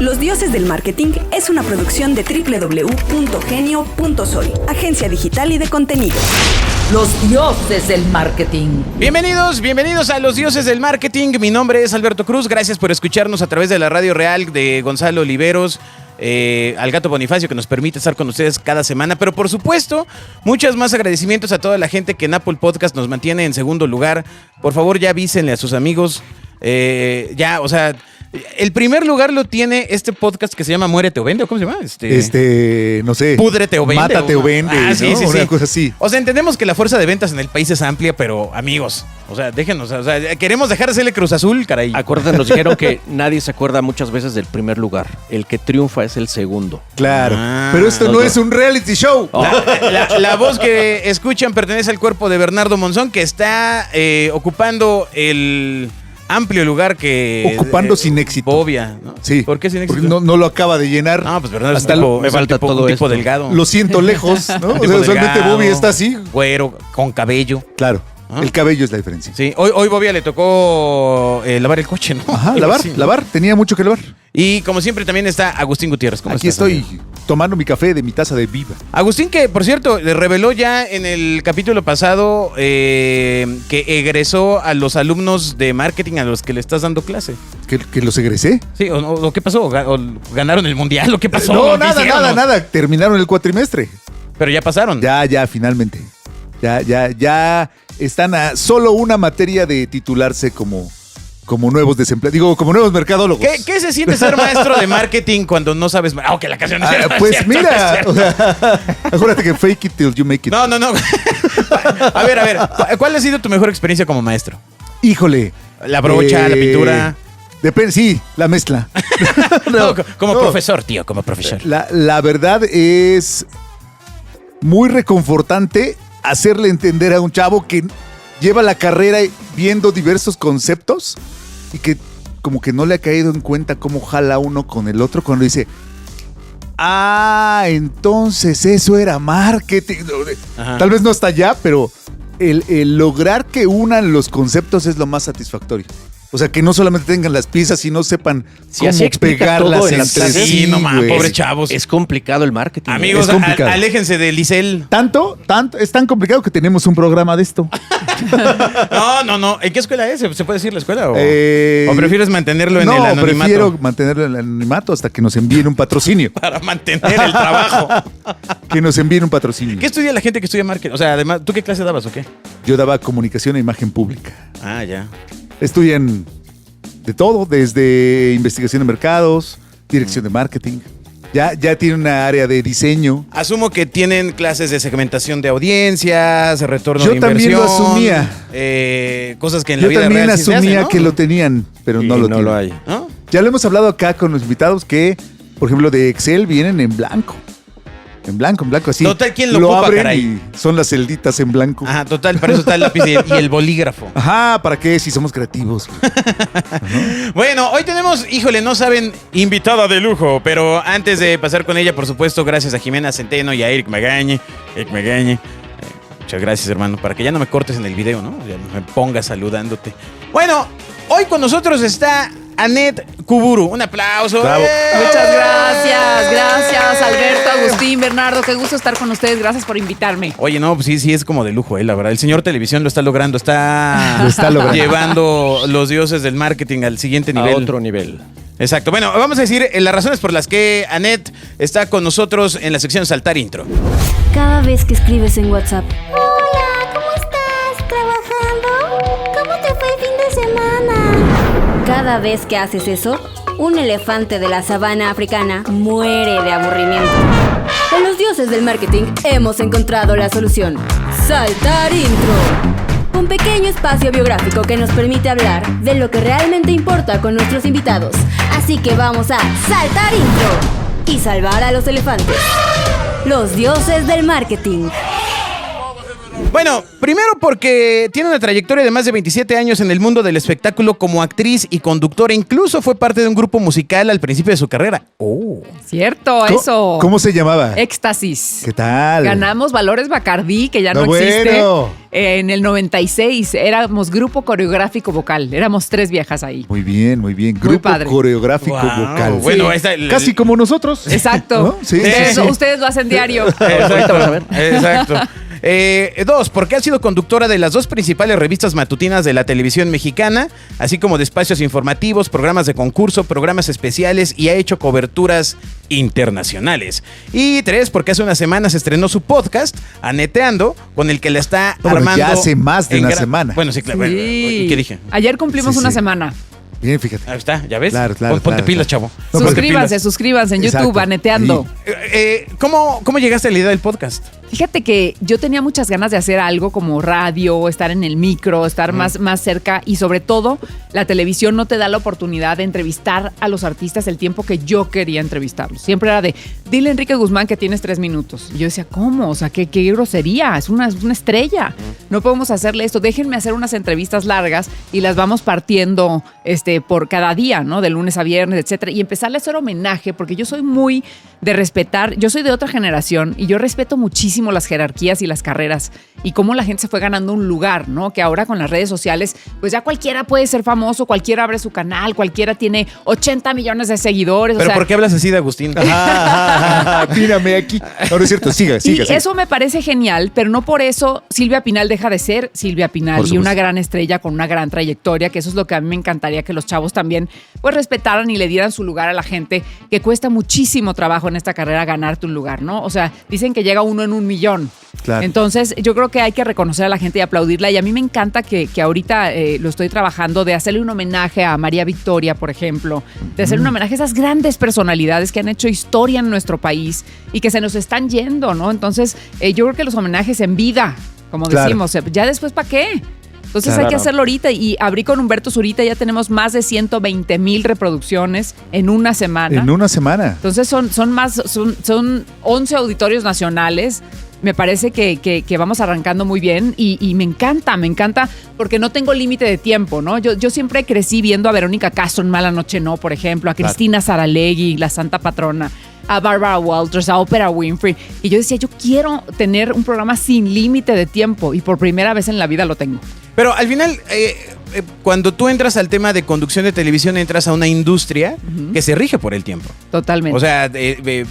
Los Dioses del Marketing es una producción de www.genio.soy, agencia digital y de contenido. Los Dioses del Marketing. Bienvenidos a Los Dioses del Marketing. Mi nombre es Alberto Cruz. Gracias por escucharnos a través de la Radio Real de Gonzalo Oliveros. Al Gato Bonifacio, que nos permite estar con ustedes cada semana, pero por supuesto muchos más agradecimientos a toda la gente que en Apple Podcast nos mantiene en segundo lugar. Por favor, ya avísenle a sus amigos, el primer lugar lo tiene este podcast que se llama Muérete o Vende, ¿o cómo se llama? No sé. Púdrete o Vende. Mátate o Vende, ¿no? Sí. Una cosa así. O sea, entendemos que la fuerza de ventas en el país es amplia, pero amigos, o sea, déjenos, queremos dejar de hacerle Cruz Azul, caray. Acuérdense, nos dijeron que nadie se acuerda muchas veces del primer lugar. El que triunfa es el segundo. Claro. Pero esto no es un reality show. La voz que escuchan pertenece al cuerpo de Bernardo Monzón, que está ocupando el amplio lugar que... Ocupando sin éxito. Bobia, ¿no? Sí. ¿Por qué sin éxito? Porque no lo acaba de llenar. No, pues Bernardo Hasta me falta todo un tipo esto. delgado. Lo siento lejos, ¿no? Un O tipo sea, usualmente delgado, Bobby está así. güero, con cabello. Claro. ¿Ah? El cabello es la diferencia. Sí, hoy Bobia le tocó lavar el coche, ¿no? Ajá, Algo así, ¿no? lavar. Tenía mucho que lavar. Y como siempre también está Agustín Gutiérrez. ¿Cómo Aquí estás, estoy amigo? tomando mi café de mi taza de Viva. Agustín, que por cierto, le reveló ya en el capítulo pasado que egresó a los alumnos de marketing a los que le estás dando clase. ¿Que los egresé? Sí, o qué pasó, o ganaron el mundial, o qué pasó. No, ¿Qué hicieron? nada. Terminaron el cuatrimestre. Pero ya pasaron. Ya, finalmente. Ya están a solo una materia de titularse como nuevos desempleados. Digo, como nuevos mercadólogos. ¿Qué se siente ser maestro de marketing cuando no sabes? Que la canción es cierta, pues es cierto, mira, es cierto. o sea, acuérdate que fake it till you make it. No. A ver, ¿cuál ha sido tu mejor experiencia como maestro? Híjole. La brocha, la pintura. Depende, sí, la mezcla. Como profesor, tío, como profesor. La verdad es muy reconfortante hacerle entender a un chavo que lleva la carrera viendo diversos conceptos y que como que no le ha caído en cuenta cómo jala uno con el otro cuando dice, entonces eso era marketing. Ajá. Tal vez no hasta allá, pero el lograr que unan los conceptos es lo más satisfactorio. O sea, que no solamente tengan las piezas, sino sepan cómo así explica pegarlas todo en las entre clases. sí. Sí, no mames, güey. pobre chavos. Es complicado el marketing. Amigos, Es complicado. aléjense de Licel. Tanto, es tan complicado que tenemos un programa de esto. No. ¿En qué escuela es? ¿Se puede decir la escuela? ¿O prefieres mantenerlo en no, el anonimato? prefiero mantenerlo en el anonimato hasta que nos envíen un patrocinio. Para mantener el trabajo. Que nos envíen un patrocinio. ¿Qué estudia la gente que estudia marketing? O sea, además, ¿tú qué clase dabas o qué? Yo daba comunicación e imagen pública. Ya. Estudian de todo, desde investigación de mercados, dirección de marketing. Ya tienen una área de diseño. Asumo que tienen clases de segmentación de audiencias, retorno de Yo también inversión. lo asumía. Cosas que en la Yo vida también real sí se asumía hacen, ¿no? que lo tenían, pero Y no lo no tienen. lo hay. ¿No? Ya lo hemos hablado acá con los invitados que, por ejemplo, de Excel vienen en blanco. En blanco, así. Total, ¿quién lo ocupa, abren caray? y son las celditas en blanco. Ajá, total, para eso está el lápiz y el bolígrafo. Ajá, ¿para qué? Si somos creativos. Bueno, hoy tenemos, no saben, invitada de lujo, pero antes de pasar con ella, por supuesto, gracias a Jimena Centeno y a Eric Magañe. Muchas gracias, hermano, para que ya no me cortes en el video, ¿no? Ya no me pongas saludándote. Bueno, hoy con nosotros está Anet Kuburu. Un aplauso. Bravo. Muchas gracias Alberto, Agustín, Bernardo, qué gusto estar con ustedes, gracias por invitarme. Oye, no, pues sí es como de lujo, la verdad. El señor Televisión lo está logrando, Lo está logrando. llevando los dioses del marketing al siguiente A nivel. otro nivel. Exacto. Bueno, vamos a decir las razones por las que Anet está con nosotros en la sección Saltar Intro. Cada vez que escribes en WhatsApp, hola, ¿cómo estás? ¿Trabajando? ¿Cómo te fue el fin de semana? Cada vez que haces eso, un elefante de la sabana africana muere de aburrimiento. En Los Dioses del Marketing hemos encontrado la solución. Saltar Intro. Un pequeño espacio biográfico que nos permite hablar de lo que realmente importa con nuestros invitados. Así que vamos a saltar intro y salvar a los elefantes. Los Dioses del Marketing. Bueno, primero porque tiene una trayectoria de más de 27 años en el mundo del espectáculo como actriz y conductora. Incluso fue parte de un grupo musical al principio de su carrera. Oh. Cierto, eso. ¿Cómo se llamaba? Éxtasis. ¿Qué tal? Ganamos Valores Bacardí, que ya no No, existe. bueno. En el 96 éramos grupo coreográfico vocal. Éramos 3 viejas ahí. Muy bien, muy bien. Grupo padre. coreográfico Wow. vocal. Bueno, Sí. Casi como nosotros. Exacto. ¿No? Sí, Ustedes, sí, sí. ustedes lo hacen diario. Exacto. 2, porque ha sido conductora de las 2 principales revistas matutinas de la televisión mexicana, así como de espacios informativos, programas de concurso, programas especiales y ha hecho coberturas internacionales. Y 3, porque hace unas semanas estrenó su podcast, Aneteando, con el que la está Bueno, armando. ya hace más de en una semana. Bueno, sí, claro. Bueno, Sí. ¿qué dije? Ayer cumplimos Sí, una sí. semana. Bien, fíjate. Ahí está, ¿ya ves? Claro, Ponte claro, pilas, claro. chavo. No, Ponte Suscríbanse, pilas. suscríbanse en YouTube, Exacto. Aneteando. ¿Cómo llegaste a la idea del podcast? Fíjate que yo tenía muchas ganas de hacer algo como radio, estar en el micro, estar más cerca y sobre todo la televisión no te da la oportunidad de entrevistar a los artistas el tiempo que yo quería entrevistarlos. Siempre era de, dile a Enrique Guzmán que tienes 3 minutos. Y yo decía, ¿cómo? O sea, qué grosería, es una estrella. No podemos hacerle esto, déjenme hacer unas entrevistas largas y las vamos partiendo por cada día, ¿no? De lunes a viernes, etcétera. Y empezarle a hacer homenaje porque yo soy muy de respetar, yo soy de otra generación y yo respeto muchísimo las jerarquías y las carreras y cómo la gente se fue ganando un lugar, ¿no? Que ahora con las redes sociales, pues ya cualquiera puede ser famoso, cualquiera abre su canal, cualquiera tiene 80 millones de seguidores. ¿Pero o sea, por qué hablas así de Agustín? Mírame aquí. No, no es cierto. Siga. y eso me parece genial, pero no por eso Silvia Pinal deja de ser Silvia Pinal Por y supuesto. una gran estrella con una gran trayectoria, que eso es lo que a mí me encantaría que los chavos también pues respetaran y le dieran su lugar a la gente, que cuesta muchísimo trabajo en esta carrera ganarte un lugar, ¿no? O sea, dicen que llega uno en 1,000,000. Claro. Entonces, yo creo que hay que reconocer a la gente y aplaudirla. Y a mí me encanta que ahorita lo estoy trabajando de hacerle un homenaje a María Victoria, por ejemplo, de hacer un homenaje a esas grandes personalidades que han hecho historia en nuestro país y que se nos están yendo, ¿no? Entonces, yo creo que los homenajes en vida, como Claro. decimos, ya después, ¿para qué? Entonces hay que Claro. hacerlo ahorita y abrí con Humberto Zurita, ya tenemos más de 120,000 reproducciones en una semana. En una semana. Entonces son 11 auditorios nacionales. Me parece que vamos arrancando muy bien y me encanta porque no tengo límite de tiempo, ¿no? Yo siempre crecí viendo a Verónica Castro en Mala Noche No, por ejemplo, a Cristina Saralegui, la Santa Patrona, a Barbara Walters, a Oprah Winfrey. Y yo decía, yo quiero tener un programa sin límite de tiempo y por primera vez en la vida lo tengo. Pero al final, cuando tú entras al tema de conducción de televisión, entras a una industria que se rige por el tiempo. Totalmente. O sea,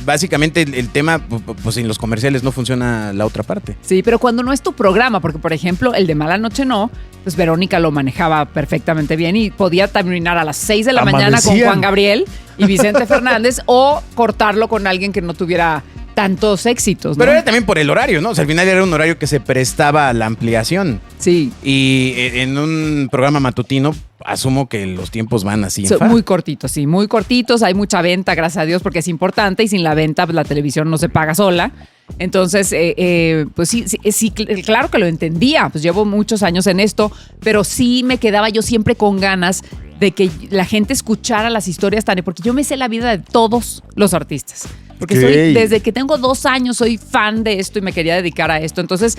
básicamente el tema, pues sin los comerciales no funciona la otra parte. Sí, pero cuando no es tu programa, porque por ejemplo el de Mala Noche No, pues Verónica lo manejaba perfectamente bien y podía terminar a las 6 de la mañana con Amanecían. Juan Gabriel y Vicente Fernández o cortarlo con alguien que no tuviera tantos éxitos, ¿no? Pero era también por el horario, ¿no? O sea, al final era un horario que se prestaba a la ampliación. Sí, Y en un programa matutino, asumo que los tiempos van así. son muy cortitos, sí, muy cortitos. Hay mucha venta, gracias a Dios, porque es importante y sin la venta pues, la televisión no se paga sola. Entonces, pues sí, claro que lo entendía. Pues llevo muchos años en esto, pero sí me quedaba yo siempre con ganas de que la gente escuchara las historias tan... Porque yo me sé la vida de todos los artistas. Porque Ok. desde que tengo 2 años soy fan de esto y me quería dedicar a esto. Entonces...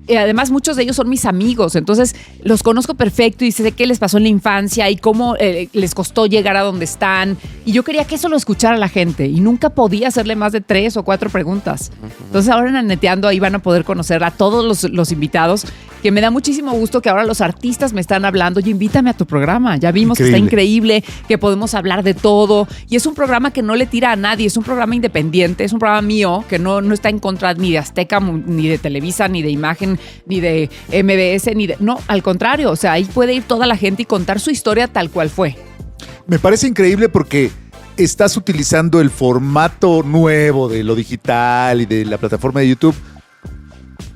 además, muchos de ellos son mis amigos, entonces los conozco perfecto y sé qué les pasó en la infancia y cómo les costó llegar a donde están. Y yo quería que eso lo escuchara la gente y nunca podía hacerle más de 3 o 4 preguntas. Entonces, ahora en Aneteando ahí van a poder conocer a todos los invitados, que me da muchísimo gusto que ahora los artistas me están hablando. Oye, invítame a tu programa. Ya vimos que está increíble, que podemos hablar de todo. Y es un programa que no le tira a nadie, es un programa independiente, es un programa mío que no está en contra ni de Azteca, ni de Televisa, ni de Imagen, ni de MBS, ni de... No, al contrario, o sea, ahí puede ir toda la gente y contar su historia tal cual fue. Me parece increíble porque estás utilizando el formato nuevo de lo digital y de la plataforma de YouTube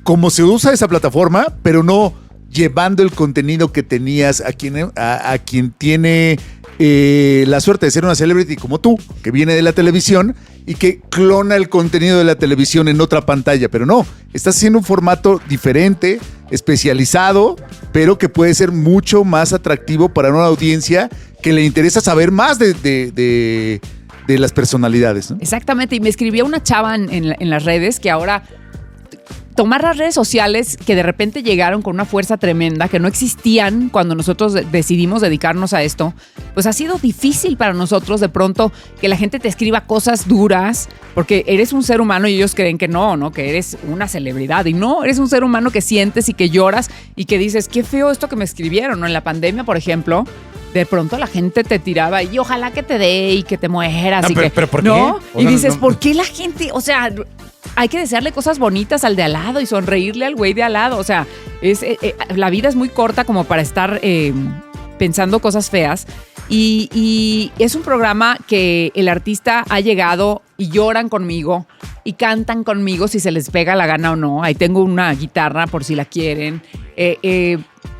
como se usa esa plataforma, pero no llevando el contenido que tenías a quien tiene la suerte de ser una celebrity como tú, que viene de la televisión y que clona el contenido de la televisión en otra pantalla. Pero no, estás haciendo un formato diferente, especializado, pero que puede ser mucho más atractivo para una audiencia que le interesa saber más de las personalidades, ¿no? Exactamente, y me escribía una chava en las redes que ahora tomar las redes sociales que de repente llegaron con una fuerza tremenda, que no existían cuando nosotros decidimos dedicarnos a esto, pues ha sido difícil para nosotros de pronto que la gente te escriba cosas duras, porque eres un ser humano y ellos creen que no, que eres una celebridad. Y no, eres un ser humano que sientes y que lloras y que dices, qué feo esto que me escribieron, ¿no? En la pandemia, por ejemplo, de pronto la gente te tiraba y ojalá que te dé y que te mueras. ¿Pero por qué? ¿No? O Y sea, dices, no. ¿por qué la gente? O sea, hay que desearle cosas bonitas al de al lado y sonreírle al güey de al lado. O sea, la vida es muy corta como para estar pensando cosas feas. Y es un programa que el artista ha llegado y lloran conmigo y cantan conmigo si se les pega la gana o no. Ahí tengo una guitarra por si la quieren.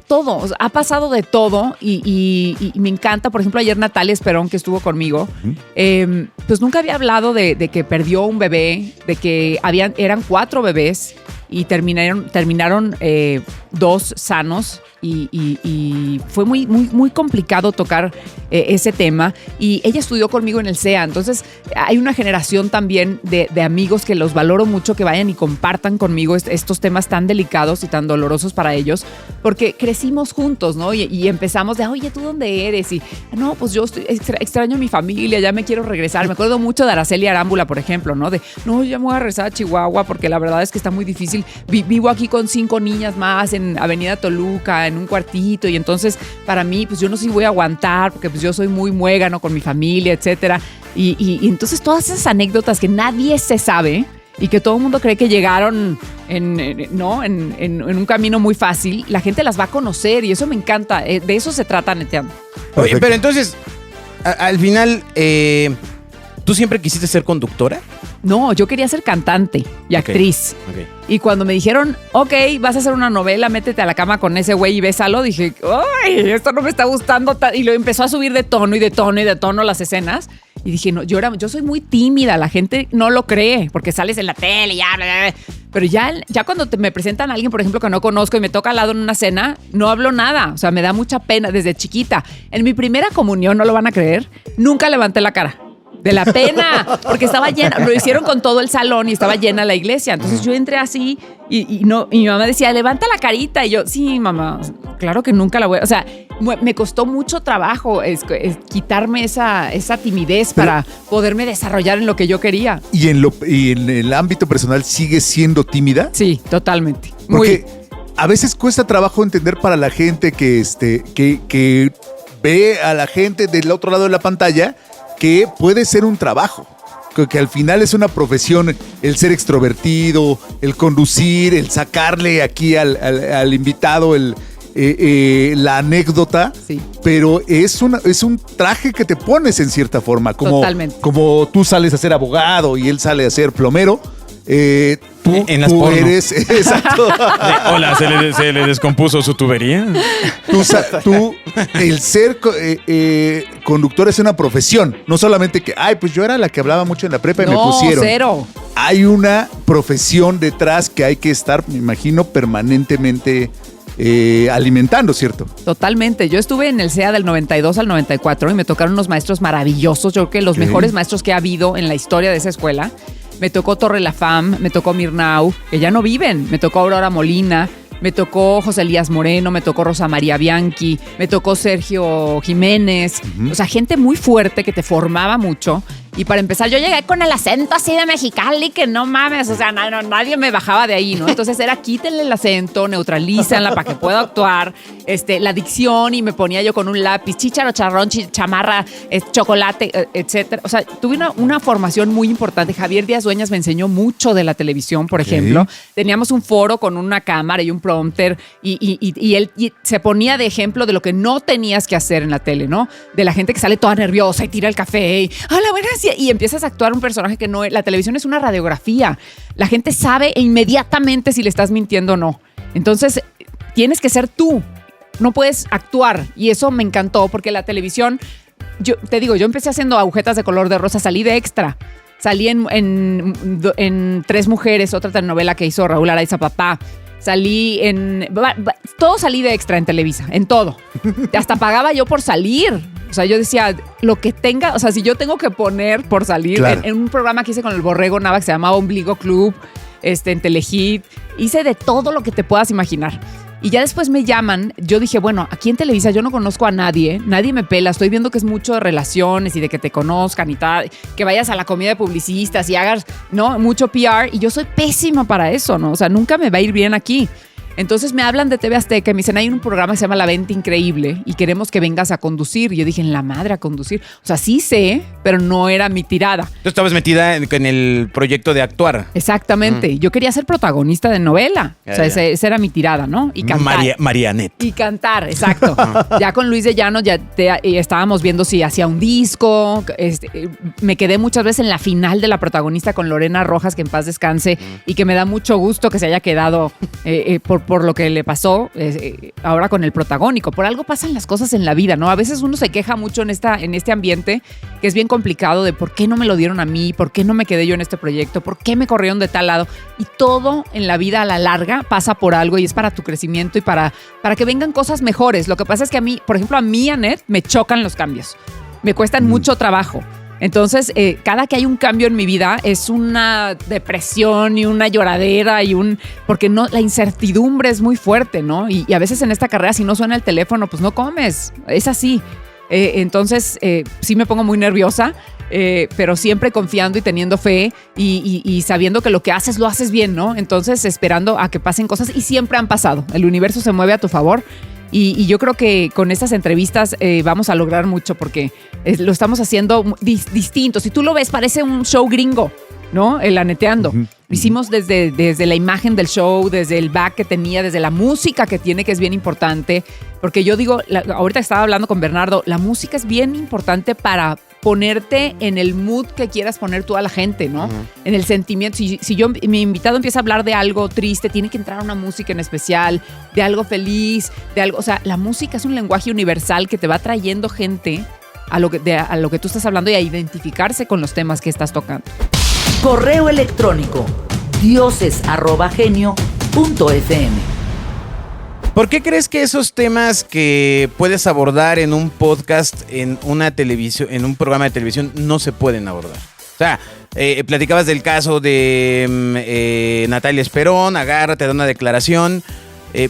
Todo, o sea, ha pasado de todo y me encanta. Por ejemplo, ayer Natalia Esperón, que estuvo conmigo, pues nunca había hablado de que perdió un bebé, de que eran 4 bebés y terminaron 2 sanos y fue muy, muy, muy complicado tocar ese tema. Y ella estudió conmigo en el CEA, entonces hay una generación también de amigos que los valoro mucho, que vayan y compartan conmigo estos temas tan delicados y tan dolorosos para ellos, porque crecimos juntos, ¿no? Y empezamos de, oye, ¿tú dónde eres? Y, no, pues yo extraño a mi familia, ya me quiero regresar. Me acuerdo mucho de Araceli Arámbula, por ejemplo, ¿no? De, no, ya me voy a regresar a Chihuahua porque la verdad es que está muy difícil. Vivo aquí con 5 niñas más en Avenida Toluca, en un cuartito, y entonces para mí, pues yo no sé si voy a aguantar porque pues yo soy muy muégano con mi familia, etcétera. Y entonces todas esas anécdotas que nadie se sabe y que todo el mundo cree que llegaron en un camino muy fácil, la gente las va a conocer y eso me encanta. De eso se trata Neteando. Oye, pero entonces, al final, ¿tú siempre quisiste ser conductora? No, yo quería ser cantante y actriz. Ok. Y cuando me dijeron, ok, vas a hacer una novela, métete a la cama con ese güey y bésalo, dije, ¡ay, esto no me está gustando! Y lo empezó a subir de tono y de tono y de tono las escenas. Y dije, no, yo soy muy tímida, la gente no lo cree, porque sales en la tele y ya, bla, bla, bla. Pero ya cuando me presentan a alguien, por ejemplo, que no conozco y me toca al lado en una cena, no hablo nada. O sea, me da mucha pena desde chiquita. En mi primera comunión, no lo van a creer, nunca levanté la cara. De la pena, porque estaba llena, lo hicieron con todo el salón y estaba llena la iglesia. Entonces yo entré así y mi mamá decía, levanta la carita. Y yo, sí, mamá, claro que nunca la voy a... O sea, me costó mucho trabajo quitarme esa timidez para poderme desarrollar en lo que yo quería. ¿Y en el ámbito personal sigues siendo tímida? Sí, totalmente. Porque a veces cuesta trabajo entender para la gente que ve a la gente del otro lado de la pantalla que puede ser un trabajo, que al final es una profesión, el ser extrovertido, el conducir, el sacarle aquí al invitado la anécdota, Sí. pero es un traje que te pones en cierta forma, Totalmente. como tú sales a ser abogado y él sale a ser plomero. En las tú porno. eres, exacto. Hola, ¿se le descompuso su tubería? Tú, el ser conductor es una profesión. No solamente que, pues yo era la que hablaba mucho en la prepa y me pusieron. Cero. Hay una profesión detrás que hay que estar, me imagino, permanentemente alimentando, ¿cierto? Totalmente. Yo estuve en el CEA del 92 al 94 y me tocaron unos maestros maravillosos. Yo creo que los mejores maestros que ha habido en la historia de esa escuela. Me tocó Torre La Fam, me tocó Mirnau, que ya no viven. Me tocó Aurora Molina, me tocó José Elías Moreno, me tocó Rosa María Bianchi, me tocó Sergio Jiménez. O sea, gente muy fuerte que te formaba mucho. Y para empezar, yo llegué con el acento así de Mexicali, que no mames, o sea, nadie me bajaba de ahí, ¿no? Entonces era quítenle el acento, neutralícenla para que pueda actuar, la dicción, y me ponía yo con un lápiz, chícharo, charrón, chamarra, chocolate, etcétera. O sea, tuve una formación muy importante. Javier Díaz Dueñas me enseñó mucho de la televisión, por ejemplo. Teníamos un foro con una cámara y un prompter, y él se ponía de ejemplo de lo que no tenías que hacer en la tele, ¿no? De la gente que sale toda nerviosa y tira el café y, hola, buenas, y empiezas a actuar un personaje que no es. La televisión es una radiografía. La gente sabe inmediatamente si le estás mintiendo o no. Entonces, tienes que ser tú. No puedes actuar. Y eso me encantó porque la televisión, yo empecé haciendo agujetas de color de rosa, salí de extra. Salí en Tres Mujeres, otra telenovela que hizo Raúl Araiza Papá. Salí todo salí de extra en Televisa, en todo. Hasta pagaba yo por salir. O sea, yo decía, lo que tenga, o sea, si yo tengo que poner por salir, claro, en un programa que hice con el Borrego Nava que se llamaba Ombligo Club, en Telehit, hice de todo lo que te puedas imaginar. Y ya después me llaman, yo dije, bueno, aquí en Televisa yo no conozco a nadie me pela, estoy viendo que es mucho de relaciones y de que te conozcan y tal, que vayas a la comida de publicistas y hagas, ¿no? Mucho PR, y yo soy pésima para eso, ¿no? O sea, nunca me va a ir bien aquí. Entonces me hablan de TV Azteca y me dicen, hay un programa que se llama La Venta Increíble y queremos que vengas a conducir. Y yo dije, en la madre a conducir. O sea, sí sé, pero no era mi tirada. Tú estabas metida en el proyecto de actuar. Exactamente. Yo quería ser protagonista de novela. O sea, esa era mi tirada, ¿no? Y cantar. Marianet. Y cantar, exacto. Ya con Luis de Llano estábamos viendo si hacía un disco. Me quedé muchas veces en la final de La Protagonista con Lorena Rojas, que en paz descanse, y que me da mucho gusto que se haya quedado por lo que le pasó ahora con el protagónico. Por algo pasan las cosas en la vida, ¿no? A veces uno se queja mucho en este ambiente, que es bien complicado, de por qué no me lo dieron a mí, por qué no me quedé yo en este proyecto, por qué me corrieron de tal lado. Y todo en la vida a la larga pasa por algo y es para tu crecimiento y para que vengan cosas mejores. Lo que pasa es que a mí, por ejemplo, a mí, Anet, me chocan los cambios. Me cuestan mucho trabajo. Entonces, cada que hay un cambio en mi vida es una depresión y una lloradera porque no, la incertidumbre es muy fuerte, ¿no? Y a veces en esta carrera, si no suena el teléfono, pues no comes. Es así. Entonces, sí me pongo muy nerviosa, pero siempre confiando y teniendo fe y sabiendo que lo que haces, lo haces bien, ¿no? Entonces, esperando a que pasen cosas, y siempre han pasado. El universo se mueve a tu favor. Y yo creo que con estas entrevistas vamos a lograr mucho, porque lo estamos haciendo distinto. Si tú lo ves, parece un show gringo, ¿no? El Aneteando. Hicimos desde la imagen del show, desde el back que tenía, desde la música que tiene, que es bien importante. Porque yo digo, ahorita estaba hablando con Bernardo, la música es bien importante para ponerte en el mood que quieras poner tú a la gente, ¿no? En el sentimiento. Si mi invitado empieza a hablar de algo triste, tiene que entrar una música en especial, de algo feliz, de algo. O sea, la música es un lenguaje universal que te va trayendo gente a lo que tú estás hablando y a identificarse con los temas que estás tocando. Correo electrónico dioses@genio.fm. ¿Por qué crees que esos temas que puedes abordar en un podcast, en una televisión, en un programa de televisión, no se pueden abordar? O sea, platicabas del caso de Natalia Esperón, agarra, te da una declaración.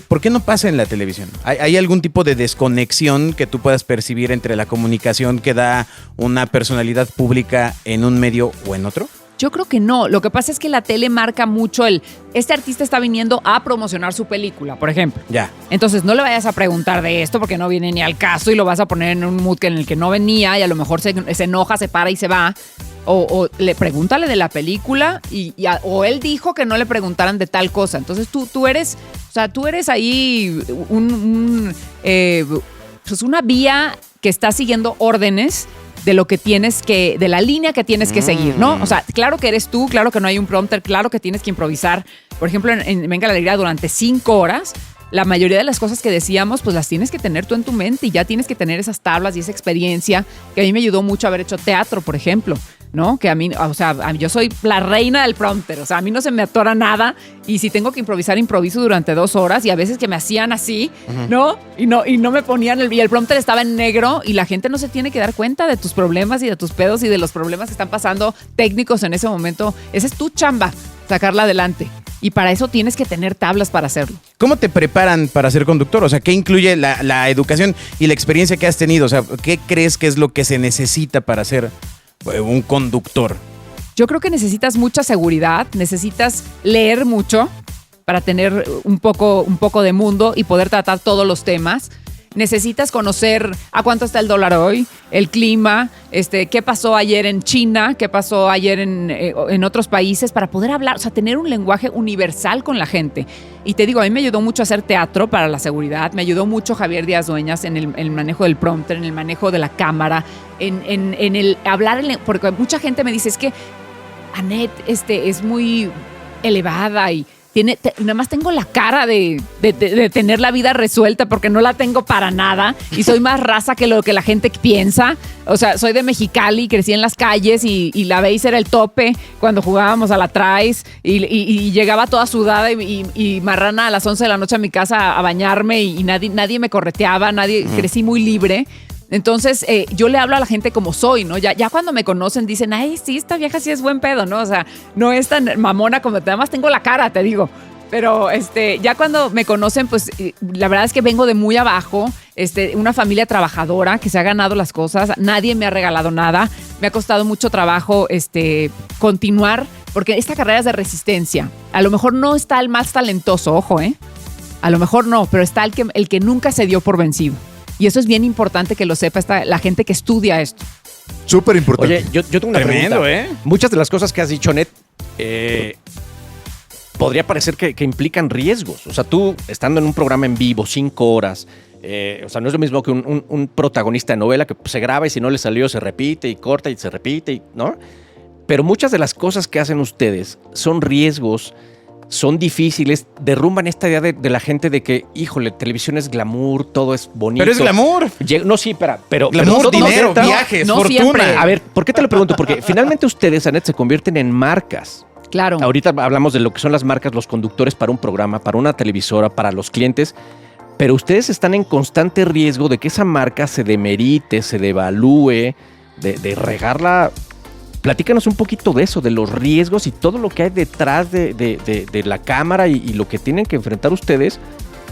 ¿Por qué no pasa en la televisión? ¿Hay algún tipo de desconexión que tú puedas percibir entre la comunicación que da una personalidad pública en un medio o en otro? Yo creo que no. Lo que pasa es que la tele marca mucho este artista está viniendo a promocionar su película, por ejemplo. Ya. Entonces no le vayas a preguntar de esto porque no viene ni al caso y lo vas a poner en un mood en el que no venía y a lo mejor se enoja, se para y se va. O pregúntale de la película o él dijo que no le preguntaran de tal cosa. Entonces tú eres ahí pues una vía que está siguiendo órdenes de lo que de la línea que tienes que seguir, ¿no? O sea, claro que eres tú, claro que no hay un prompter, claro que tienes que improvisar. Por ejemplo, en Venga la Alegría durante 5 horas, la mayoría de las cosas que decíamos, pues las tienes que tener tú en tu mente y ya tienes que tener esas tablas y esa experiencia, que a mí me ayudó mucho haber hecho teatro, por ejemplo, ¿no? Que a mí, o sea, yo soy la reina del prompter, o sea, a mí no se me atora nada y si tengo que improvisar, improviso durante 2 horas y a veces que me hacían así, ¿no? Y no me ponían y el prompter estaba en negro y la gente no se tiene que dar cuenta de tus problemas y de tus pedos y de los problemas que están pasando técnicos en ese momento. Esa es tu chamba, sacarla adelante. Y para eso tienes que tener tablas para hacerlo. ¿Cómo te preparan para ser conductor? O sea, ¿qué incluye la educación y la experiencia que has tenido? O sea, ¿qué crees que es lo que se necesita para ser un conductor? Yo creo que necesitas mucha seguridad, necesitas leer mucho para tener un poco de mundo y poder tratar todos los temas. Necesitas conocer a cuánto está el dólar hoy, el clima, qué pasó ayer en China, qué pasó ayer en otros países, para poder hablar, o sea, tener un lenguaje universal con la gente. Y te digo, a mí me ayudó mucho a hacer teatro para la seguridad, me ayudó mucho Javier Díaz Dueñas en el manejo del prompter, en el manejo de la cámara, en el hablar, porque mucha gente me dice, es que Anet es muy elevada y nada más tengo la cara de tener la vida resuelta porque no la tengo para nada y soy más raza que lo que la gente piensa. O sea, soy de Mexicali, crecí en las calles y la Base era el tope cuando jugábamos a la Traes y llegaba toda sudada y marrana a las 11 de la noche a mi casa a bañarme y nadie me correteaba, crecí muy libre. Entonces, yo le hablo a la gente como soy, ¿no? Ya cuando me conocen dicen, ay, sí, esta vieja sí es buen pedo, ¿no? O sea, no es tan mamona como nada más tengo la cara, te digo. Pero ya cuando me conocen, pues la verdad es que vengo de muy abajo, una familia trabajadora que se ha ganado las cosas, nadie me ha regalado nada, me ha costado mucho trabajo continuar, porque esta carrera es de resistencia. A lo mejor no está el más talentoso, ojo, a lo mejor no, pero está el que nunca se dio por vencido. Y eso es bien importante que lo sepa la gente que estudia esto. Súper importante. Oye, yo tengo una Tremendo, pregunta. Muchas de las cosas que has dicho, Net, podría parecer que implican riesgos. O sea, tú estando en un programa en vivo, 5 horas, o sea, no es lo mismo que un protagonista de novela que se graba y si no le salió se repite y corta y se repite, ¿no? Pero muchas de las cosas que hacen ustedes son riesgos, son difíciles, derrumban esta idea de la gente de que, híjole, televisión es glamour, todo es bonito. Pero es glamour. No, sí, pero Glamour, dinero, no, viajes, no fortuna. siempre. A ver, ¿por qué te lo pregunto? Porque finalmente ustedes, Anet, se convierten en marcas. Claro. Ahorita hablamos de lo que son las marcas, los conductores para un programa, para una televisora, para los clientes, pero ustedes están en constante riesgo de que esa marca se demerite, se devalúe, de regarla. Platícanos un poquito de eso, de los riesgos y todo lo que hay detrás de la cámara y lo que tienen que enfrentar ustedes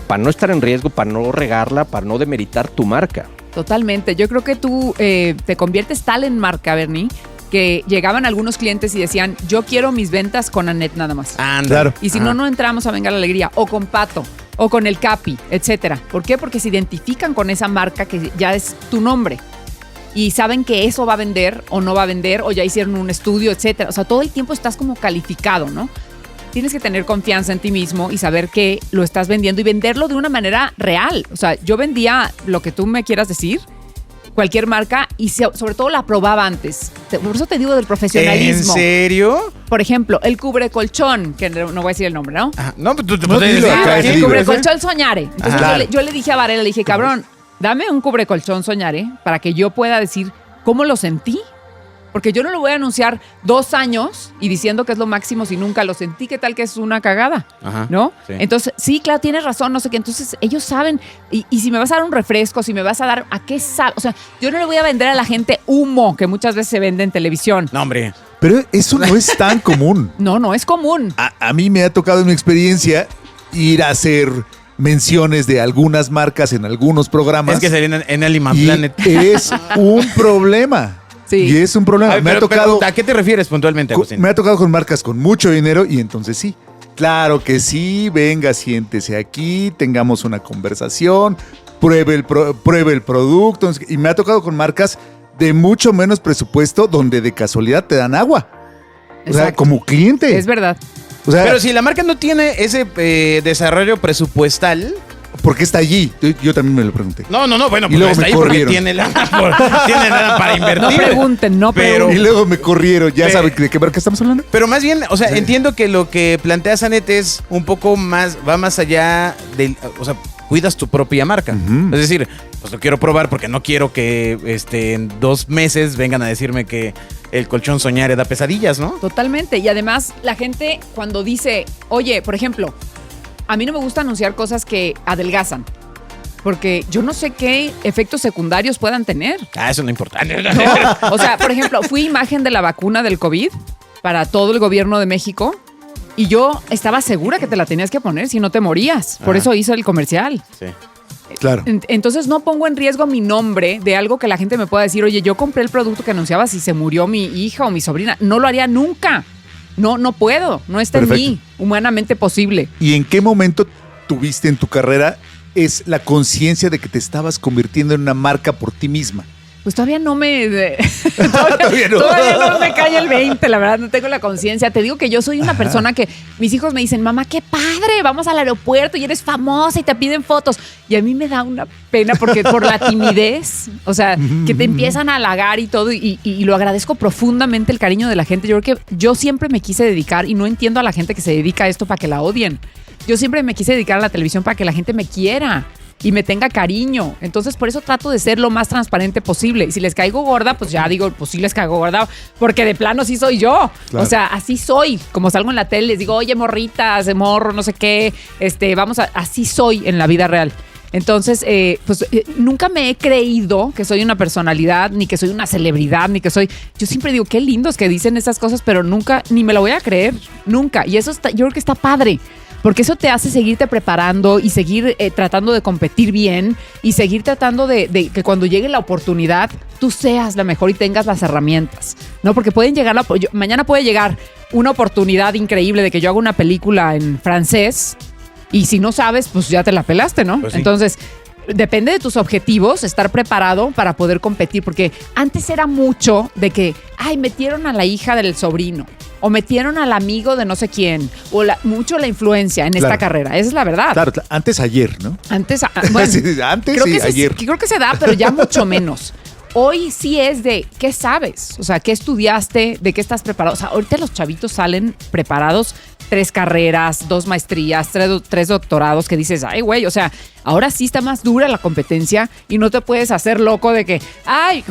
para no estar en riesgo, para no regarla, para no demeritar tu marca. Totalmente. Yo creo que tú te conviertes tal en marca, Bernie, que llegaban algunos clientes y decían, yo quiero mis ventas con Anet nada más. Anda. Claro. Y si no entramos a Venga la Alegría, o con Pato, o con el Capi, etcétera. ¿Por qué? Porque se identifican con esa marca que ya es tu nombre. Y saben que eso va a vender o no va a vender, o ya hicieron un estudio, etcétera. O sea, todo el tiempo estás como calificado, ¿no? Tienes que tener confianza en ti mismo y saber que lo estás vendiendo y venderlo de una manera real. O sea, yo vendía lo que tú me quieras decir, cualquier marca, y sobre todo la probaba antes. Por eso te digo del profesionalismo. ¿En serio? Por ejemplo, el cubrecolchón, que no voy a decir el nombre, ¿no? Ajá. No, pues tú te No, puedes dilo decir. acá, ¿Qué? es El libre. cubrecolchón Soñare. Entonces Ajá. yo le dije a Varela, le dije, cabrón, dame un cubrecolchón Soñare para que yo pueda decir cómo lo sentí. Porque yo no lo voy a anunciar 2 años y diciendo que es lo máximo si nunca lo sentí. ¿Qué tal que es una cagada? Ajá, ¿No? sí. Entonces, sí, claro, tienes razón, no sé qué. Entonces, ellos saben. Y si me vas a dar un refresco, si me vas a dar, ¿a qué sabe? O sea, yo no le voy a vender a la gente humo que muchas veces se vende en televisión. No, hombre. Pero eso no es tan común. No es común. A mí me ha tocado en mi experiencia ir a hacer menciones de algunas marcas en algunos programas. Es que salían en Animal y Planet. es un problema. Sí. Y es un problema. A ver, me ha tocado. ¿a qué te refieres puntualmente, Agustín? Me ha tocado con marcas con mucho dinero y entonces sí. Claro que sí, venga, siéntese aquí, tengamos una conversación, pruebe el producto. Y me ha tocado con marcas de mucho menos presupuesto donde de casualidad te dan agua. O sea, Exacto. como cliente. Es verdad. O sea, Pero si la marca no tiene ese desarrollo presupuestal. ¿por qué está allí? Yo también me lo pregunté. No, bueno, Y pues luego está me ahí porque corrieron. tiene lana para invertir. No pregunten, no Pero- Y luego me corrieron. ¿Ya Pe- saben de qué marca estamos hablando? Pero más bien, o sea, Sí. entiendo que lo que plantea Anet es un poco más, va más allá del, o sea, cuidas tu propia marca. Ujú. Es decir, pues lo quiero probar porque no quiero que en 2 meses vengan a decirme que el colchón Soñare da pesadillas, ¿no? Totalmente. Y además, la gente cuando dice, oye, por ejemplo, a mí no me gusta anunciar cosas que adelgazan. Porque yo no sé qué efectos secundarios puedan tener. Ah, eso no importa. No, o sea, por ejemplo, fui imagen de la vacuna del COVID para todo el gobierno de México y yo estaba segura que te la tenías que poner si no te morías. Por Ajá. eso hice el comercial. Sí. Claro. Entonces no pongo en riesgo mi nombre de algo que la gente me pueda decir, oye, yo compré el producto que anunciaba si se murió mi hija o mi sobrina. No lo haría nunca. No puedo. No está Perfecto. en mí, humanamente posible. ¿Y en qué momento tuviste en tu carrera es la conciencia de que te estabas convirtiendo en una marca por ti misma? Pues todavía no me... Todavía no. Todavía no me cae el 20, la verdad, no tengo la conciencia. Te digo que yo soy una persona que mis hijos me dicen, mamá, qué padre, vamos al aeropuerto y eres famosa y te piden fotos. Y a mí me da una pena porque por la timidez, o sea, que te empiezan a halagar y todo y lo agradezco profundamente el cariño de la gente. Yo creo que yo siempre me quise dedicar y no entiendo a la gente que se dedica a esto para que la odien. Yo siempre me quise dedicar a la televisión para que la gente me quiera y me tenga cariño. Entonces, por eso trato de ser lo más transparente posible. Y si les caigo gorda, pues ya digo, pues sí les caigo gorda, porque de plano sí soy yo. Claro. O sea, así soy. Como salgo en la tele, les digo, oye, morritas, de morro, no sé qué, así soy en la vida real. Entonces, nunca me he creído que soy una personalidad, ni que soy una celebridad, ni que soy... Yo siempre digo, qué lindos que dicen esas cosas, pero nunca, ni me lo voy a creer, nunca. Y eso yo creo que está padre. Porque eso te hace seguirte preparando y seguir tratando de competir bien y seguir tratando de que cuando llegue la oportunidad tú seas la mejor y tengas las herramientas, ¿no? Porque pueden llegar mañana puede llegar una oportunidad increíble de que yo haga una película en francés y si no sabes, pues ya te la pelaste, ¿no? Pues sí. Entonces, depende de tus objetivos, estar preparado para poder competir, porque antes era mucho de que, metieron a la hija del sobrino o metieron al amigo de no sé quién, o mucho la influencia en esta carrera. Esa es la verdad. Claro, antes ayer, ¿no? Antes, bueno, Sí, antes creo y que ayer. creo que se da, pero ya mucho menos. Hoy sí es de qué sabes, o sea, qué estudiaste, de qué estás preparado. O sea, ahorita los chavitos salen preparados, 3 carreras, 2 maestrías, 3 doctorados, que dices, ay, güey, o sea, ahora sí está más dura la competencia y no te puedes hacer loco de que,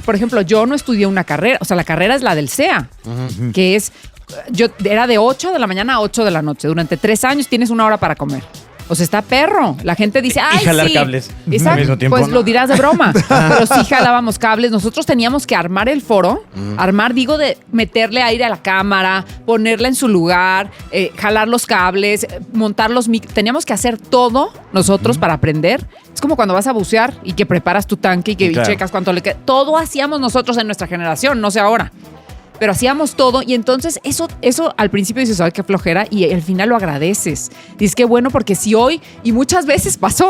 por ejemplo, yo no estudié una carrera, o sea, la carrera es la del CEA, que es, yo era de 8 de la mañana a 8 de la noche. Durante 3 años tienes 1 hora para comer. O sea, está perro. La gente dice, Y jalar sí. cables Exacto. al mismo tiempo, Pues ¿no? lo dirás de broma. Pero sí jalábamos cables. Nosotros teníamos que armar el foro. Digo, de meterle aire a la cámara, ponerla en su lugar, jalar los cables, montar los teníamos que hacer todo nosotros para aprender. Es como cuando vas a bucear y que preparas tu tanque y que Claro. checas cuánto le queda. Todo hacíamos nosotros en nuestra generación, no sé ahora. Pero hacíamos todo y entonces eso al principio dices, ay, qué flojera, y al final lo agradeces. Dices, qué bueno, porque si hoy, y muchas veces pasó,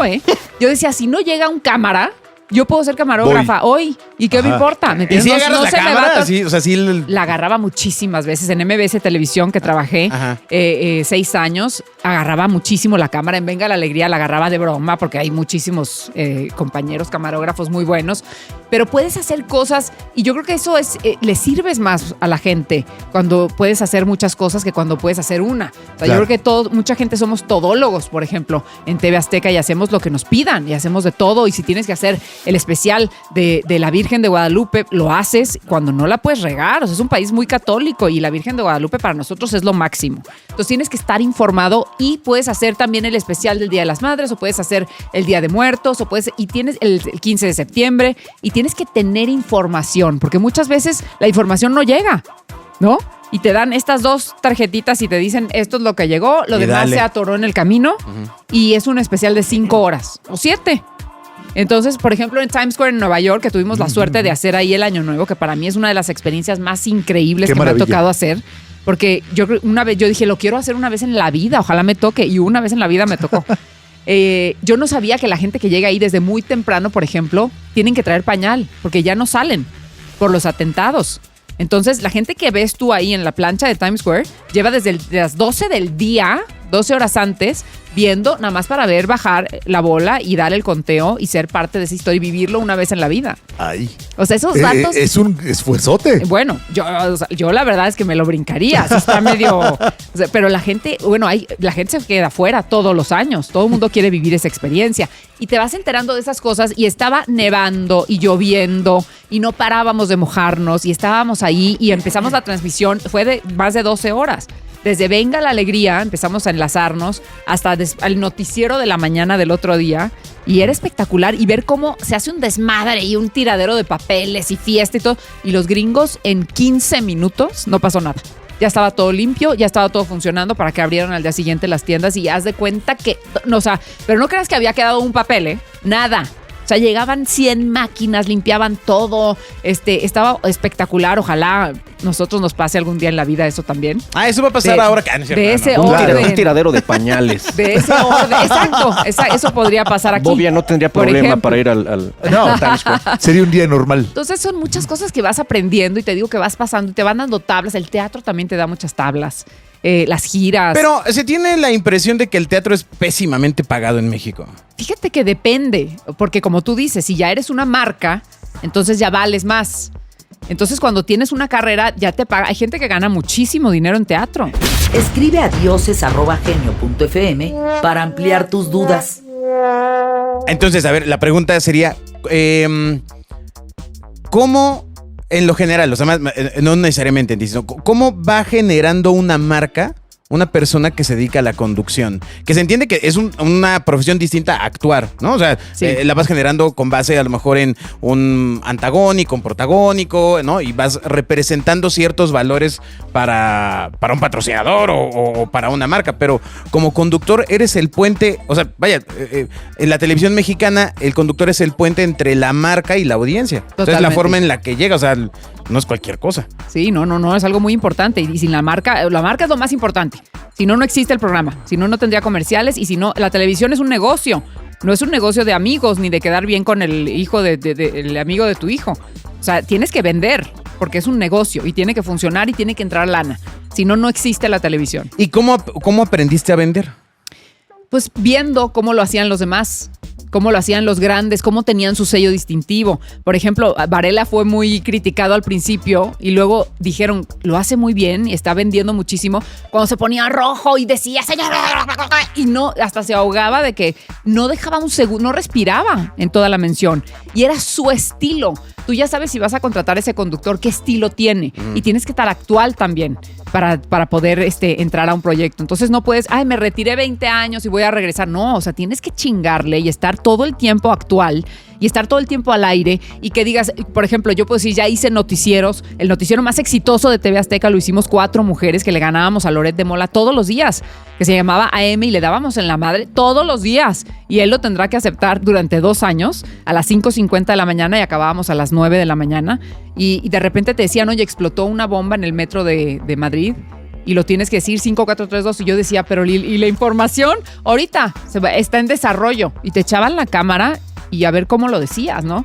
yo decía, si no llega un cámara, yo puedo ser camarógrafa hoy, ¿y qué me importa? ¿Me ¿Y si entiendes? agarras la se me va cámara? todo. Sí, o sea, sí... La agarraba muchísimas veces en MBS Televisión, que trabajé Ajá. 6 años. Agarraba muchísimo la cámara. En Venga la Alegría la agarraba de broma porque hay muchísimos compañeros camarógrafos muy buenos. Pero puedes hacer cosas y yo creo que eso le sirves más a la gente cuando puedes hacer muchas cosas que cuando puedes hacer una. O sea, Claro. yo creo que mucha gente somos todólogos, por ejemplo, en TV Azteca, y hacemos lo que nos pidan y hacemos de todo. Y si tienes que hacer el especial de la Virgen de Guadalupe, lo haces cuando no la puedes regar. O sea, es un país muy católico y la Virgen de Guadalupe para nosotros es lo máximo. Entonces tienes que estar informado y puedes hacer también el especial del Día de las Madres, o puedes hacer el Día de Muertos, y tienes el 15 de septiembre, y tienes que tener información, porque muchas veces la información no llega, ¿no? Y te dan estas 2 tarjetitas y te dicen, esto es lo que llegó, lo Y demás dale. se atoró en el camino, y es un especial de 5 horas o 7. Entonces, por ejemplo, en Times Square en Nueva York, que tuvimos la suerte de hacer ahí el Año Nuevo, que para mí es una de las experiencias más increíbles Qué que maravilla. me ha tocado hacer. Porque yo dije, lo quiero hacer una vez en la vida, ojalá me toque, y una vez en la vida me tocó. Yo no sabía que la gente que llega ahí desde muy temprano, por ejemplo, tienen que traer pañal, porque ya no salen por los atentados. Entonces, la gente que ves tú ahí en la plancha de Times Square lleva desde las 12 del día, 12 horas antes, viendo nada más para ver bajar la bola y dar el conteo y ser parte de esa historia y vivirlo una vez en la vida. Ay. O sea, esos datos... Es un esfuerzote. Bueno, yo la verdad es que me lo brincaría. Sí está medio... o sea, pero la gente, la gente se queda afuera todos los años. Todo el mundo quiere vivir esa experiencia. Y te vas enterando de esas cosas, y estaba nevando y lloviendo y no parábamos de mojarnos y estábamos ahí y empezamos la transmisión. Fue de más de 12 horas. Desde Venga la Alegría empezamos a enlazarnos hasta el noticiero de la mañana del otro día, y era espectacular, y ver cómo se hace un desmadre y un tiradero de papeles y fiesta y todo, y los gringos en 15 minutos no pasó nada. Ya estaba todo limpio, ya estaba todo funcionando para que abrieran al día siguiente las tiendas, y haz de cuenta que, no, o sea, pero no creas que había quedado un papel, nada. O sea, llegaban 100 máquinas, limpiaban todo. Estaba espectacular. Ojalá nosotros nos pase algún día en la vida eso también. Eso va a pasar ahora. Que, no es cierto, de ese no. orden. Un tiradero de pañales. De ese orden. Exacto. Eso podría pasar aquí. Bobia no tendría por problema ejemplo. para ir al No, Times Square. sería un día normal. Entonces son muchas cosas que vas aprendiendo, y te digo que vas pasando y te van dando tablas. El teatro también te da muchas tablas. Las giras. Pero se tiene la impresión de que el teatro es pésimamente pagado en México. Fíjate que depende, porque como tú dices, si ya eres una marca, entonces ya vales más. Entonces cuando tienes una carrera ya te paga. Hay gente que gana muchísimo dinero en teatro. Escribe a dioses@genio.fm para ampliar tus dudas. Entonces, a ver, la pregunta sería, ¿cómo, en lo general, o sea, no necesariamente, ¿cómo va generando una marca una persona que se dedica a la conducción? Que se entiende que es una profesión distinta a actuar, ¿no? O sea, Sí. la vas generando con base a lo mejor en un antagónico, un protagónico, ¿no? Y vas representando ciertos valores para un patrocinador o para una marca, pero como conductor eres el puente, o sea, vaya, en la televisión mexicana el conductor es el puente entre la marca y la audiencia. O sea, es la Totalmente. forma en la que llega, o sea, no es cualquier cosa. Sí, no, es algo muy importante. Y sin la marca es lo más importante. Si no, no existe el programa. Si no, no tendría comerciales. Y si no, la televisión es un negocio. No es un negocio de amigos ni de quedar bien con el hijo el amigo de tu hijo. O sea, tienes que vender porque es un negocio y tiene que funcionar y tiene que entrar lana. Si no, no existe la televisión. ¿Y cómo aprendiste a vender? Pues viendo cómo lo hacían los demás, cómo lo hacían los grandes, cómo tenían su sello distintivo. Por ejemplo, Varela fue muy criticado al principio y luego dijeron, lo hace muy bien y está vendiendo muchísimo. Cuando se ponía rojo y decía, señor, y no, hasta se ahogaba de que no dejaba un segundo, no respiraba en toda la mención. Y era su estilo. Tú ya sabes si vas a contratar a ese conductor, qué estilo tiene. Y tienes que estar actual también para poder entrar a un proyecto. Entonces no puedes, me retiré 20 años y voy a regresar. No, o sea, tienes que chingarle y estar todo el tiempo actual y estar todo el tiempo al aire y que digas, por ejemplo, yo puedo decir, ya hice noticieros, el noticiero más exitoso de TV Azteca lo hicimos 4 mujeres que le ganábamos a Loret de Mola todos los días, que se llamaba AM y le dábamos en la madre todos los días y él lo tendrá que aceptar durante 2 años a las 5:50 de la mañana y acabábamos a las 9 de la mañana y de repente te decían, oye, explotó una bomba en el metro de Madrid y lo tienes que decir 5, 4, 3, 2 y yo decía, pero ¿y la información? Ahorita está en desarrollo y te echaban la cámara y a ver cómo lo decías, ¿no?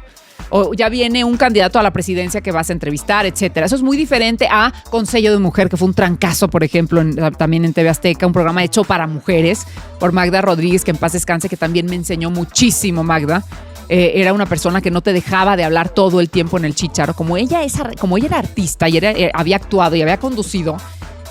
O ya viene un candidato a la presidencia que vas a entrevistar, etcétera. Eso es muy diferente a Consejo de Mujer, que fue un trancazo, por ejemplo, también en TV Azteca, un programa hecho para mujeres por Magda Rodríguez, que en paz descanse, que también me enseñó muchísimo Magda. Era una persona que no te dejaba de hablar todo el tiempo en el chícharo. Como ella era artista y había actuado y había conducido,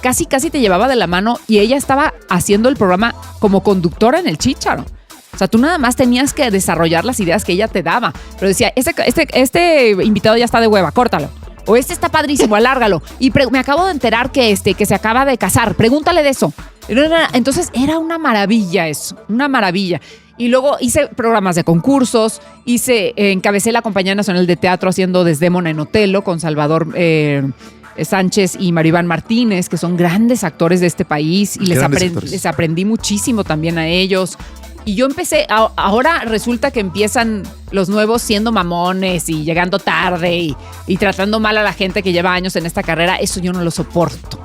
casi te llevaba de la mano y ella estaba haciendo el programa como conductora en el chícharo. O sea, tú nada más tenías que desarrollar las ideas que ella te daba. Pero decía, este invitado ya está de hueva, córtalo. O este está padrísimo, alárgalo. Y me acabo de enterar que se acaba de casar. Pregúntale de eso. Entonces, era una maravilla eso, una maravilla. Y luego hice programas de concursos, encabecé la Compañía Nacional de Teatro haciendo Desdémona en Otelo con Salvador Sánchez y Maribán Martínez, que son grandes actores de este país. Y les aprendí muchísimo también a ellos. Y yo empecé, ahora resulta que empiezan los nuevos siendo mamones y llegando tarde y tratando mal a la gente que lleva años en esta carrera. Eso yo no lo soporto.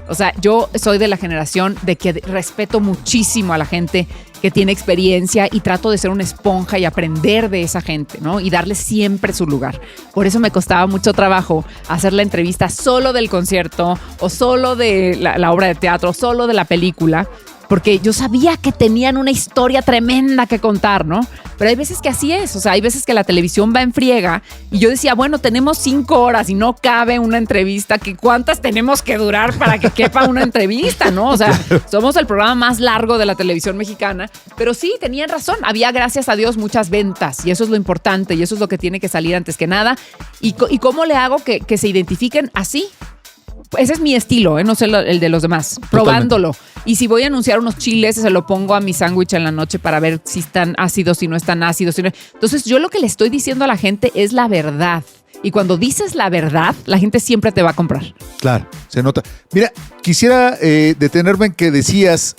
O sea, yo soy de la generación de que respeto muchísimo a la gente que tiene experiencia y trato de ser una esponja y aprender de esa gente, ¿no? Y darle siempre su lugar. Por eso me costaba mucho trabajo hacer la entrevista solo del concierto o solo de la obra de teatro, solo de la película, porque yo sabía que tenían una historia tremenda que contar, ¿no? Pero hay veces que así es, o sea, hay veces que la televisión va en friega y yo decía, bueno, tenemos 5 horas y no cabe una entrevista, que ¿cuántas tenemos que durar para que quepa una entrevista, no? O sea, somos el programa más largo de la televisión mexicana, pero sí, tenían razón, había, gracias a Dios, muchas ventas y eso es lo importante y eso es lo que tiene que salir antes que nada. ¿Y cómo le hago que se identifiquen así? Ese es mi estilo, no sé el de los demás. Probándolo. Y si voy a anunciar unos chiles, se lo pongo a mi sándwich en la noche para ver si están ácidos, si no están ácidos. Entonces, yo lo que le estoy diciendo a la gente es la verdad. Y cuando dices la verdad, la gente siempre te va a comprar. Claro, se nota. Mira, quisiera detenerme en que decías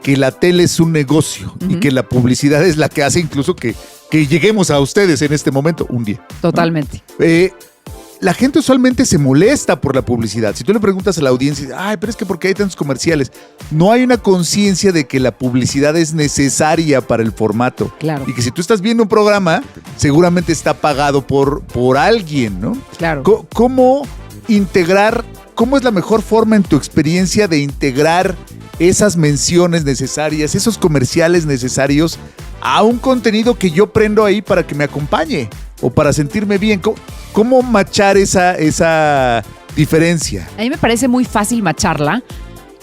que la tele es un negocio y que la publicidad es la que hace incluso que lleguemos a ustedes en este momento un día. Totalmente. La gente usualmente se molesta por la publicidad. Si tú le preguntas a la audiencia, pero es que ¿por qué hay tantos comerciales? No hay una conciencia de que la publicidad es necesaria para el formato. Claro. Y que si tú estás viendo un programa, seguramente está pagado por alguien, ¿no? Claro. ¿Cómo integrar, cómo es la mejor forma en tu experiencia de integrar esas menciones necesarias, esos comerciales necesarios a un contenido que yo prendo ahí para que me acompañe o para sentirme bien? ¿Cómo machar esa diferencia? A mí me parece muy fácil macharla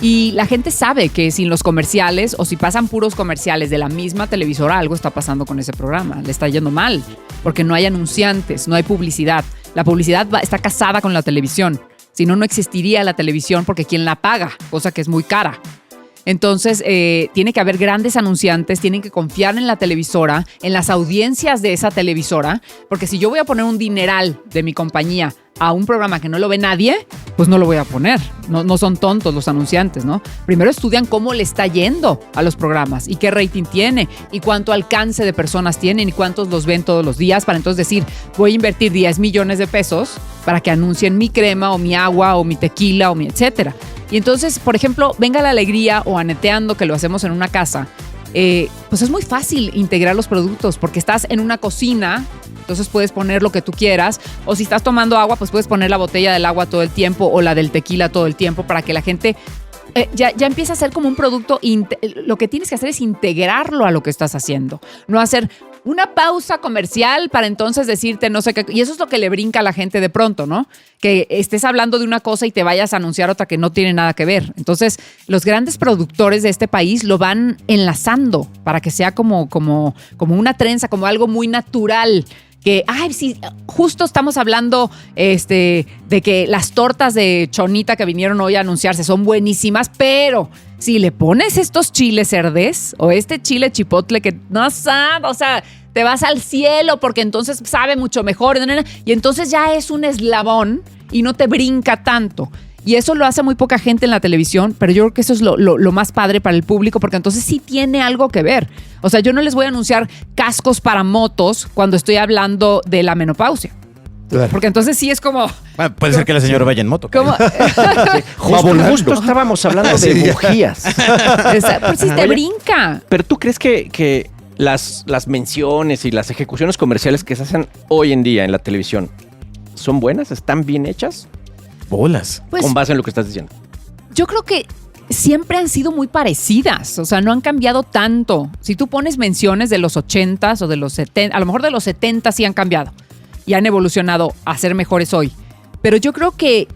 y la gente sabe que sin los comerciales o si pasan puros comerciales de la misma televisora, algo está pasando con ese programa, le está yendo mal porque no hay anunciantes, no hay publicidad. La publicidad está casada con la televisión, si no, no existiría la televisión porque quien la paga, cosa que es muy cara. Entonces, tiene que haber grandes anunciantes, tienen que confiar en la televisora, en las audiencias de esa televisora, porque si yo voy a poner un dineral de mi compañía a un programa que no lo ve nadie, pues no lo voy a poner. No son tontos los anunciantes, ¿no? Primero estudian cómo le está yendo a los programas y qué rating tiene y cuánto alcance de personas tienen y cuántos los ven todos los días para entonces decir, voy a invertir 10 millones de pesos para que anuncien mi crema o mi agua o mi tequila o mi etcétera. Y entonces, por ejemplo, Venga la Alegría o Aneteando, que lo hacemos en una casa, pues es muy fácil integrar los productos porque estás en una cocina, entonces puedes poner lo que tú quieras, o si estás tomando agua, pues puedes poner la botella del agua todo el tiempo o la del tequila todo el tiempo para que la gente ya empiece a ser como un producto. Lo que tienes que hacer es integrarlo a lo que estás haciendo, no hacer una pausa comercial para entonces decirte no sé qué. Y eso es lo que le brinca a la gente de pronto, ¿no? Que estés hablando de una cosa y te vayas a anunciar otra que no tiene nada que ver. Entonces, los grandes productores de este país lo van enlazando para que sea como una trenza, como algo muy natural. Que, sí, justo estamos hablando de que las tortas de Chonita que vinieron hoy a anunciarse son buenísimas, pero si le pones estos chiles cerdes o este chile chipotle que no sabe, o sea, te vas al cielo porque entonces sabe mucho mejor y entonces ya es un eslabón y no te brinca tanto. Y eso lo hace muy poca gente en la televisión, pero yo creo que eso es lo más padre para el público, porque entonces sí tiene algo que ver. O sea, yo no les voy a anunciar cascos para motos cuando estoy hablando de la menopausia. Claro. Porque entonces sí es como... Bueno, puede ser que la señora vaya en moto. Justo estábamos hablando de bujías. Pues sí te brinca. Pero ¿tú crees que las menciones y las ejecuciones comerciales que se hacen hoy en día en la televisión son buenas? ¿Están bien hechas? Bolas. Pues, con base en lo que estás diciendo. Yo creo que siempre han sido muy parecidas, o sea, no han cambiado tanto. Si tú pones menciones de los 80s o de los 70, a lo mejor de los 70 sí han cambiado y han evolucionado a ser mejores hoy. Pero yo creo que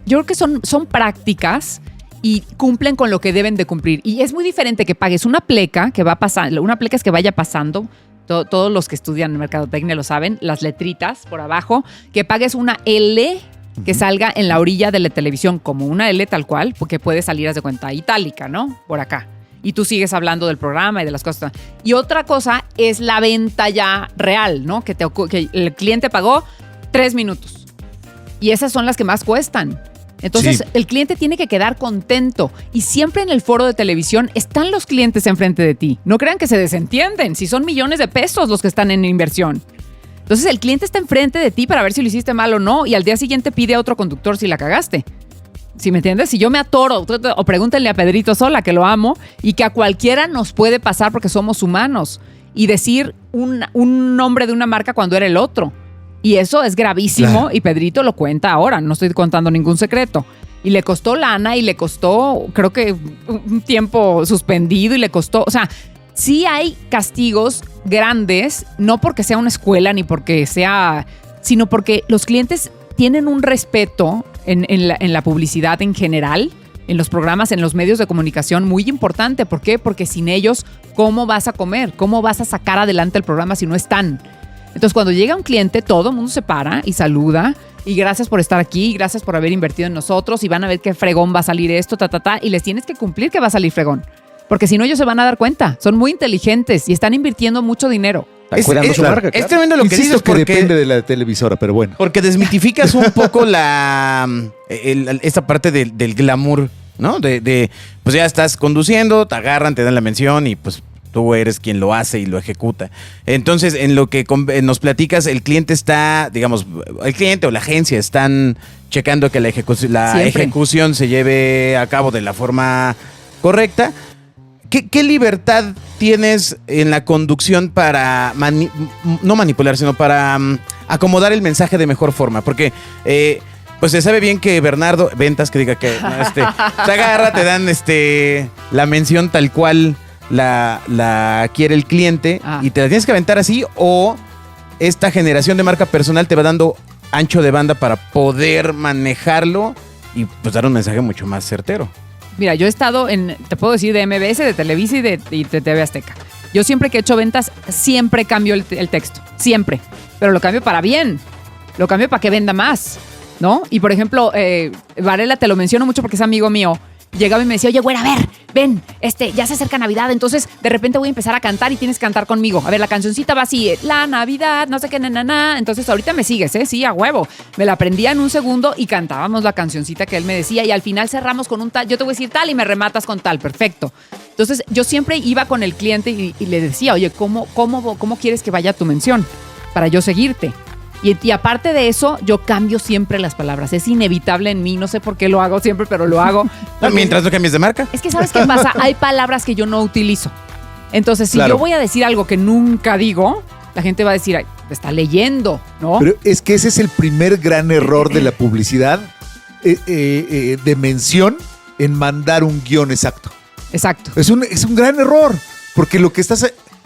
son prácticas y cumplen con lo que deben de cumplir. Y es muy diferente que pagues una pleca que va pasando, una pleca es que vaya pasando. Todos los que estudian mercadotecnia lo saben, las letritas por abajo, que pagues una L que salga en la orilla de la televisión como una L tal cual, porque puede salir, haz de cuenta, itálica, ¿no? Por acá. Y tú sigues hablando del programa y de las cosas. Y otra cosa es la venta ya real, ¿no? Que el cliente pagó 3 minutos. Y esas son las que más cuestan. Entonces, sí, el cliente tiene que quedar contento. Y siempre en el foro de televisión están los clientes enfrente de ti. No crean que se desentienden, si son millones de pesos los que están en inversión. Entonces, el cliente está enfrente de ti para ver si lo hiciste mal o no, y al día siguiente pide a otro conductor si la cagaste. ¿Sí me entiendes? Si yo me atoro, o pregúntenle a Pedrito Sola, que lo amo, y que a cualquiera nos puede pasar porque somos humanos, y decir un nombre de una marca cuando era el otro. Y eso es gravísimo, claro. Y Pedrito lo cuenta ahora, no estoy contando ningún secreto. Y le costó lana y le costó, creo que un tiempo suspendido y le costó, o sea, sí hay castigos grandes, no porque sea una escuela ni porque sea, sino porque los clientes tienen un respeto en la publicidad en general, en los programas, en los medios de comunicación muy importante. ¿Por qué? Porque sin ellos, ¿cómo vas a comer? ¿Cómo vas a sacar adelante el programa si no están? Entonces, cuando llega un cliente, todo el mundo se para y saluda. Y gracias por estar aquí, gracias por haber invertido en nosotros. Y van a ver qué fregón va a salir esto, y les tienes que cumplir que va a salir fregón. Porque si no, ellos se van a dar cuenta. Son muy inteligentes y están invirtiendo mucho dinero. Es tremendo lo que dices, porque depende de la televisora, pero bueno. Porque desmitificas un poco esta parte del glamour, ¿no? Pues ya estás conduciendo, te agarran, te dan la mención y pues tú eres quien lo hace y lo ejecuta. Entonces, en lo que nos platicas, el cliente está, digamos, el cliente o la agencia están checando que la ejecución se lleve a cabo de la forma correcta. ¿Qué libertad tienes en la conducción para no manipular, sino para acomodar el mensaje de mejor forma? Porque pues se sabe bien que Bernardo Ventas, que diga que te agarra, te dan la mención tal cual la quiere el cliente y te la tienes que aventar así, o esta generación de marca personal te va dando ancho de banda para poder manejarlo y pues dar un mensaje mucho más certero. Mira, yo he estado te puedo decir, de MBS, de Televisa y de TV Azteca. Yo siempre que he hecho ventas, siempre cambio el texto. Siempre. Pero lo cambio para bien. Lo cambio para que venda más, ¿no? Y por ejemplo, Varela te lo menciono mucho porque es amigo mío. llegaba y me decía, oye, güera, a ver, ven, ya se acerca Navidad, entonces de repente voy a empezar a cantar y tienes que cantar conmigo. A ver, la cancioncita va así, la Navidad, no sé qué, entonces ahorita me sigues, sí, a huevo. Me la aprendía en un segundo y cantábamos la cancioncita que él me decía y al final cerramos con un tal, yo te voy a decir tal y me rematas con tal, perfecto. Entonces yo siempre iba con el cliente y le decía, oye, ¿cómo quieres que vaya tu mención para yo seguirte? Y aparte de eso, yo cambio siempre las palabras. Es inevitable en mí, no sé por qué lo hago siempre, pero lo hago. Mientras no cambies de marca. Es que ¿sabes qué pasa? Hay palabras que yo no utilizo. Entonces, si Claro. yo voy a decir algo que nunca digo, la gente va a decir, ay, está leyendo, ¿no? Pero es que ese es el primer gran error de la publicidad de mención en mandar un guión exacto. Exacto. Es un gran error, porque lo que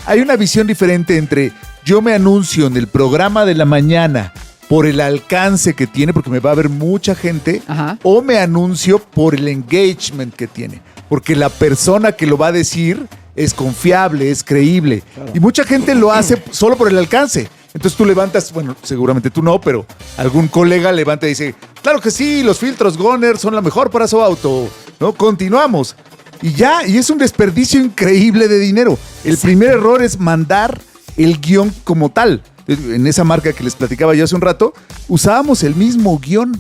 hay una visión diferente entre yo me anuncio en el programa de la mañana por el alcance que tiene, porque me va a ver mucha gente, Ajá. o me anuncio por el engagement que tiene, porque la persona que lo va a decir es confiable, es creíble. Claro. Y mucha gente lo hace solo por el alcance. Entonces tú levantas, bueno, seguramente tú no, pero algún colega levanta y dice, claro que sí, los filtros Goner son la mejor para su auto, ¿no? Continuamos. Y es un desperdicio increíble de dinero. El primer error es mandar el guión como tal. En esa marca que les platicaba yo hace un rato, usábamos el mismo guión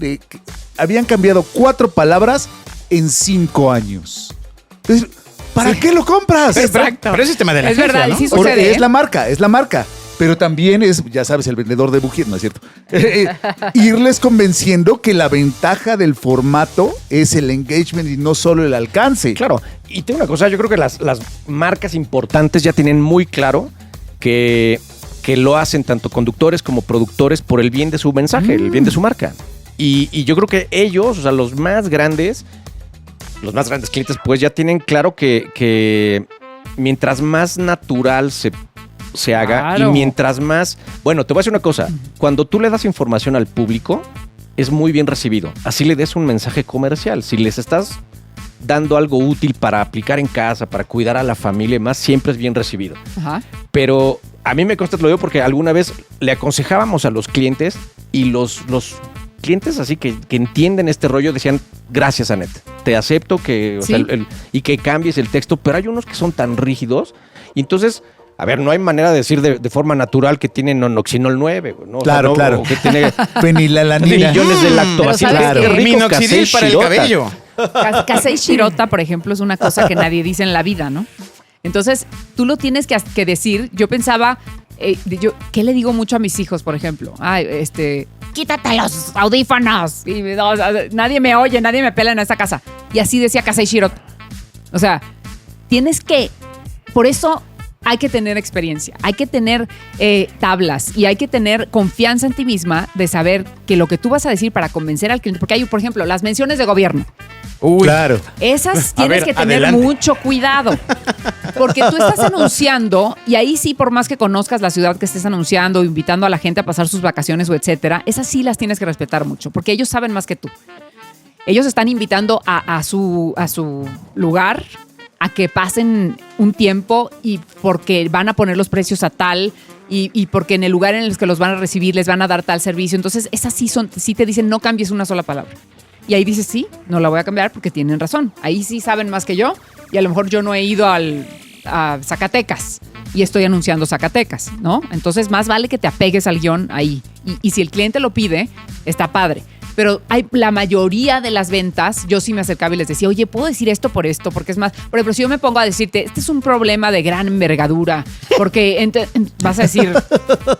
habían cambiado 4 palabras en 5 años. Entonces, ¿para qué lo compras? Exacto. Pero es sistema de la Es agencia, verdad, ¿no? y sí Porque sucede. es la marca. Pero también es, ya sabes, el vendedor de bujías, ¿no es cierto? Irles convenciendo que la ventaja del formato es el engagement y no solo el alcance. Claro, y tengo una cosa, yo creo que las marcas importantes ya tienen muy claro que lo hacen tanto conductores como productores por el bien de su mensaje, el bien de su marca. Y yo creo que ellos, o sea, los más grandes clientes, pues ya tienen claro que mientras más natural se haga, Claro. y mientras más... Bueno, te voy a decir una cosa. Cuando tú le das información al público, es muy bien recibido. Así le des un mensaje comercial. Si les estás dando algo útil para aplicar en casa, para cuidar a la familia y más, siempre es bien recibido. Ajá. Pero a mí me consta, te lo digo porque alguna vez le aconsejábamos a los clientes y los clientes así que entienden este rollo decían, gracias, Anet, te acepto que, o Sí. sea, y que cambies el texto, pero hay unos que son tan rígidos y entonces... A ver, no hay manera de decir de forma natural que tiene nonoxinol 9, ¿no? Claro, o sea, claro. O que tiene Fenilalanina. millones de Pero lactobacilos. ¿sabes Claro. qué? Qué rico, Minoxidil Casey para el Shirota. cabello. Casey Shirota, por ejemplo, es una cosa que nadie dice en la vida, ¿no? Entonces, tú lo tienes que decir. Yo pensaba, ¿qué le digo mucho a mis hijos, por ejemplo? Quítate los audífonos. Y, nadie me oye, nadie me pela en esta casa. Y así decía Casey Shirota. O sea, tienes que... Por eso... Hay que tener experiencia, hay que tener tablas y hay que tener confianza en ti misma de saber que lo que tú vas a decir para convencer al cliente, porque hay, por ejemplo, las menciones de gobierno. Uy. Claro. Esas tienes ver, que tener adelante. mucho cuidado, porque tú estás anunciando y ahí sí, por más que conozcas la ciudad que estés anunciando, invitando a la gente a pasar sus vacaciones o etcétera, esas sí las tienes que respetar mucho, porque ellos saben más que tú. Ellos están invitando a su lugar a que pasen un tiempo y porque van a poner los precios a tal y porque en el lugar en el que los van a recibir les van a dar tal servicio. Entonces, esas sí te dicen no cambies una sola palabra. Y ahí dices, sí, no la voy a cambiar porque tienen razón. Ahí sí saben más que yo y a lo mejor yo no he ido a Zacatecas y estoy anunciando Zacatecas, ¿no? Entonces, más vale que te apegues al guión ahí. Y si el cliente lo pide, está padre. Pero la mayoría de las ventas, yo sí me acercaba y les decía, oye, ¿puedo decir esto? Porque es más... Por ejemplo, si yo me pongo a decirte, este es un problema de gran envergadura, porque vas a decir,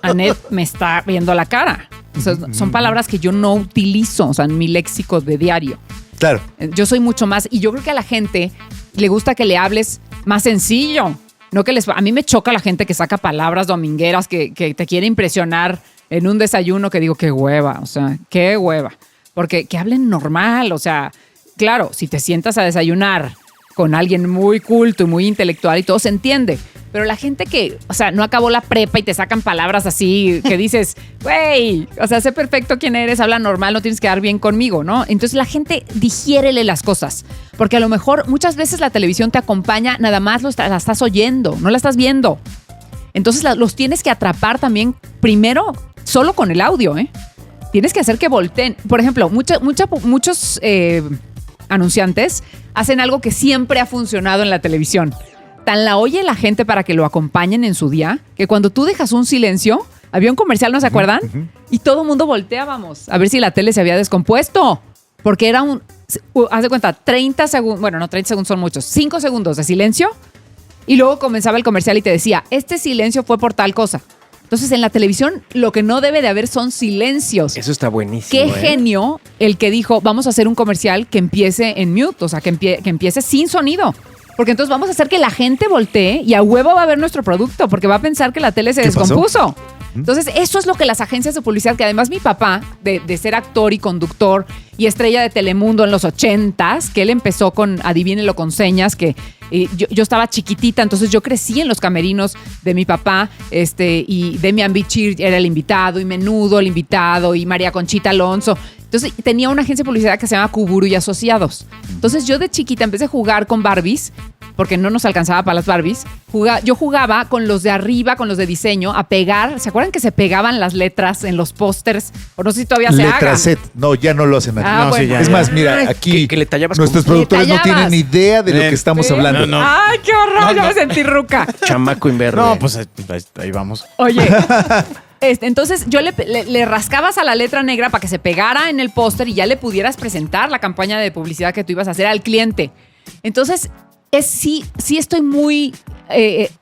Anet me está viendo la cara. O sea, son palabras que yo no utilizo, o sea, en mi léxico de diario. Claro. Yo soy mucho más... Y yo creo que a la gente le gusta que le hables más sencillo. No que a mí me choca la gente que saca palabras domingueras, que te quiere impresionar en un desayuno, que digo, qué hueva, o sea, qué hueva. Porque que hablen normal, o sea, claro, si te sientas a desayunar con alguien muy culto y muy intelectual y todo se entiende. Pero la gente que, o sea, no acabó la prepa y te sacan palabras así, que dices, güey, o sea, sé perfecto quién eres, habla normal, no tienes que dar bien conmigo, ¿no? Entonces la gente digiérele las cosas. Porque a lo mejor muchas veces la televisión te acompaña, nada más la estás oyendo, no la estás viendo. Entonces los tienes que atrapar también primero solo con el audio, ¿eh? Tienes que hacer que volteen. Por ejemplo, muchos anunciantes hacen algo que siempre ha funcionado en la televisión. Tan la oye la gente para que lo acompañen en su día, que cuando tú dejas un silencio, había un comercial, ¿no se acuerdan? Y todo el mundo volteábamos a ver si la tele se había descompuesto. Porque era haz de cuenta, 30 segundos, bueno, no 30 segundos son muchos, 5 segundos de silencio. Y luego comenzaba el comercial y te decía, este silencio fue por tal cosa. Entonces, en la televisión, lo que no debe de haber son silencios. Eso está buenísimo. Qué genio el que dijo, vamos a hacer un comercial que empiece en mute, o sea, que empiece sin sonido. Porque entonces vamos a hacer que la gente voltee y a huevo va a ver nuestro producto, porque va a pensar que la tele se descompuso. Entonces, eso es lo que las agencias de publicidad, que además mi papá, de ser actor y conductor y estrella de Telemundo en los 80s, que él empezó con Adivínelo con señas, que yo estaba chiquitita, entonces yo crecí en los camerinos de mi papá, y Demian Bichir era el invitado, y Menudo el invitado, y María Conchita Alonso. Entonces tenía una agencia de publicidad que se llama Kuburu y Asociados. Entonces yo de chiquita empecé a jugar con Barbies, porque no nos alcanzaba para las Barbies. Yo jugaba con los de arriba, con los de diseño, a pegar. ¿Se acuerdan que se pegaban las letras en los pósters? O no sé si todavía se haga. Letraset. No, ya no lo hacen aquí. Ah, No, bueno. sí, ya, Es ya. más, mira, aquí Que le tallabas nuestros con- productores Le no tienen tallabas. ni idea de lo que estamos Sí. hablando. No. ¡Ay, qué horror! Ya me sentí ruca. Chamaco inverde. No, pues ahí vamos. Oye, entonces yo le rascabas a la letra negra para que se pegara en el póster y ya le pudieras presentar la campaña de publicidad que tú ibas a hacer al cliente. Entonces, sí estoy muy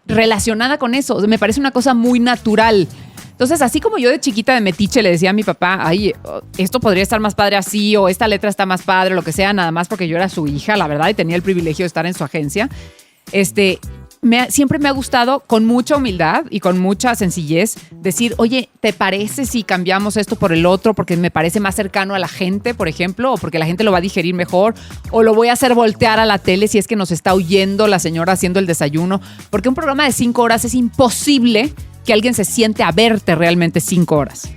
relacionada con eso. Me parece una cosa muy natural. Entonces, así como yo de chiquita de metiche le decía a mi papá, ay, esto podría estar más padre así, o esta letra está más padre, lo que sea, nada más porque yo era su hija, la verdad, y tenía el privilegio de estar en su agencia. Siempre me ha gustado, con mucha humildad y con mucha sencillez, decir, oye, ¿te parece si cambiamos esto por el otro? Porque me parece más cercano a la gente, por ejemplo, o porque la gente lo va a digerir mejor, o lo voy a hacer voltear a la tele si es que nos está oyendo la señora haciendo el desayuno. Porque un programa de 5 horas es imposible que alguien se siente a verte realmente 5 horas.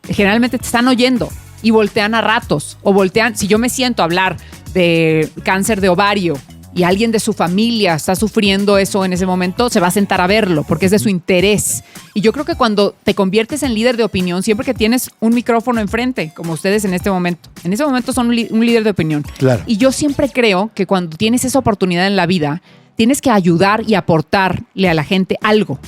Generalmente te están oyendo y voltean a ratos, o voltean, si yo me siento a hablar de cáncer de ovario y alguien de su familia está sufriendo eso en ese momento, se va a sentar a verlo porque es de su interés. Y yo creo que cuando te conviertes en líder de opinión, siempre que tienes un micrófono enfrente, como ustedes en ese momento son un líder de opinión. Claro. Y yo siempre creo que cuando tienes esa oportunidad en la vida, tienes que ayudar y aportarle a la gente algo.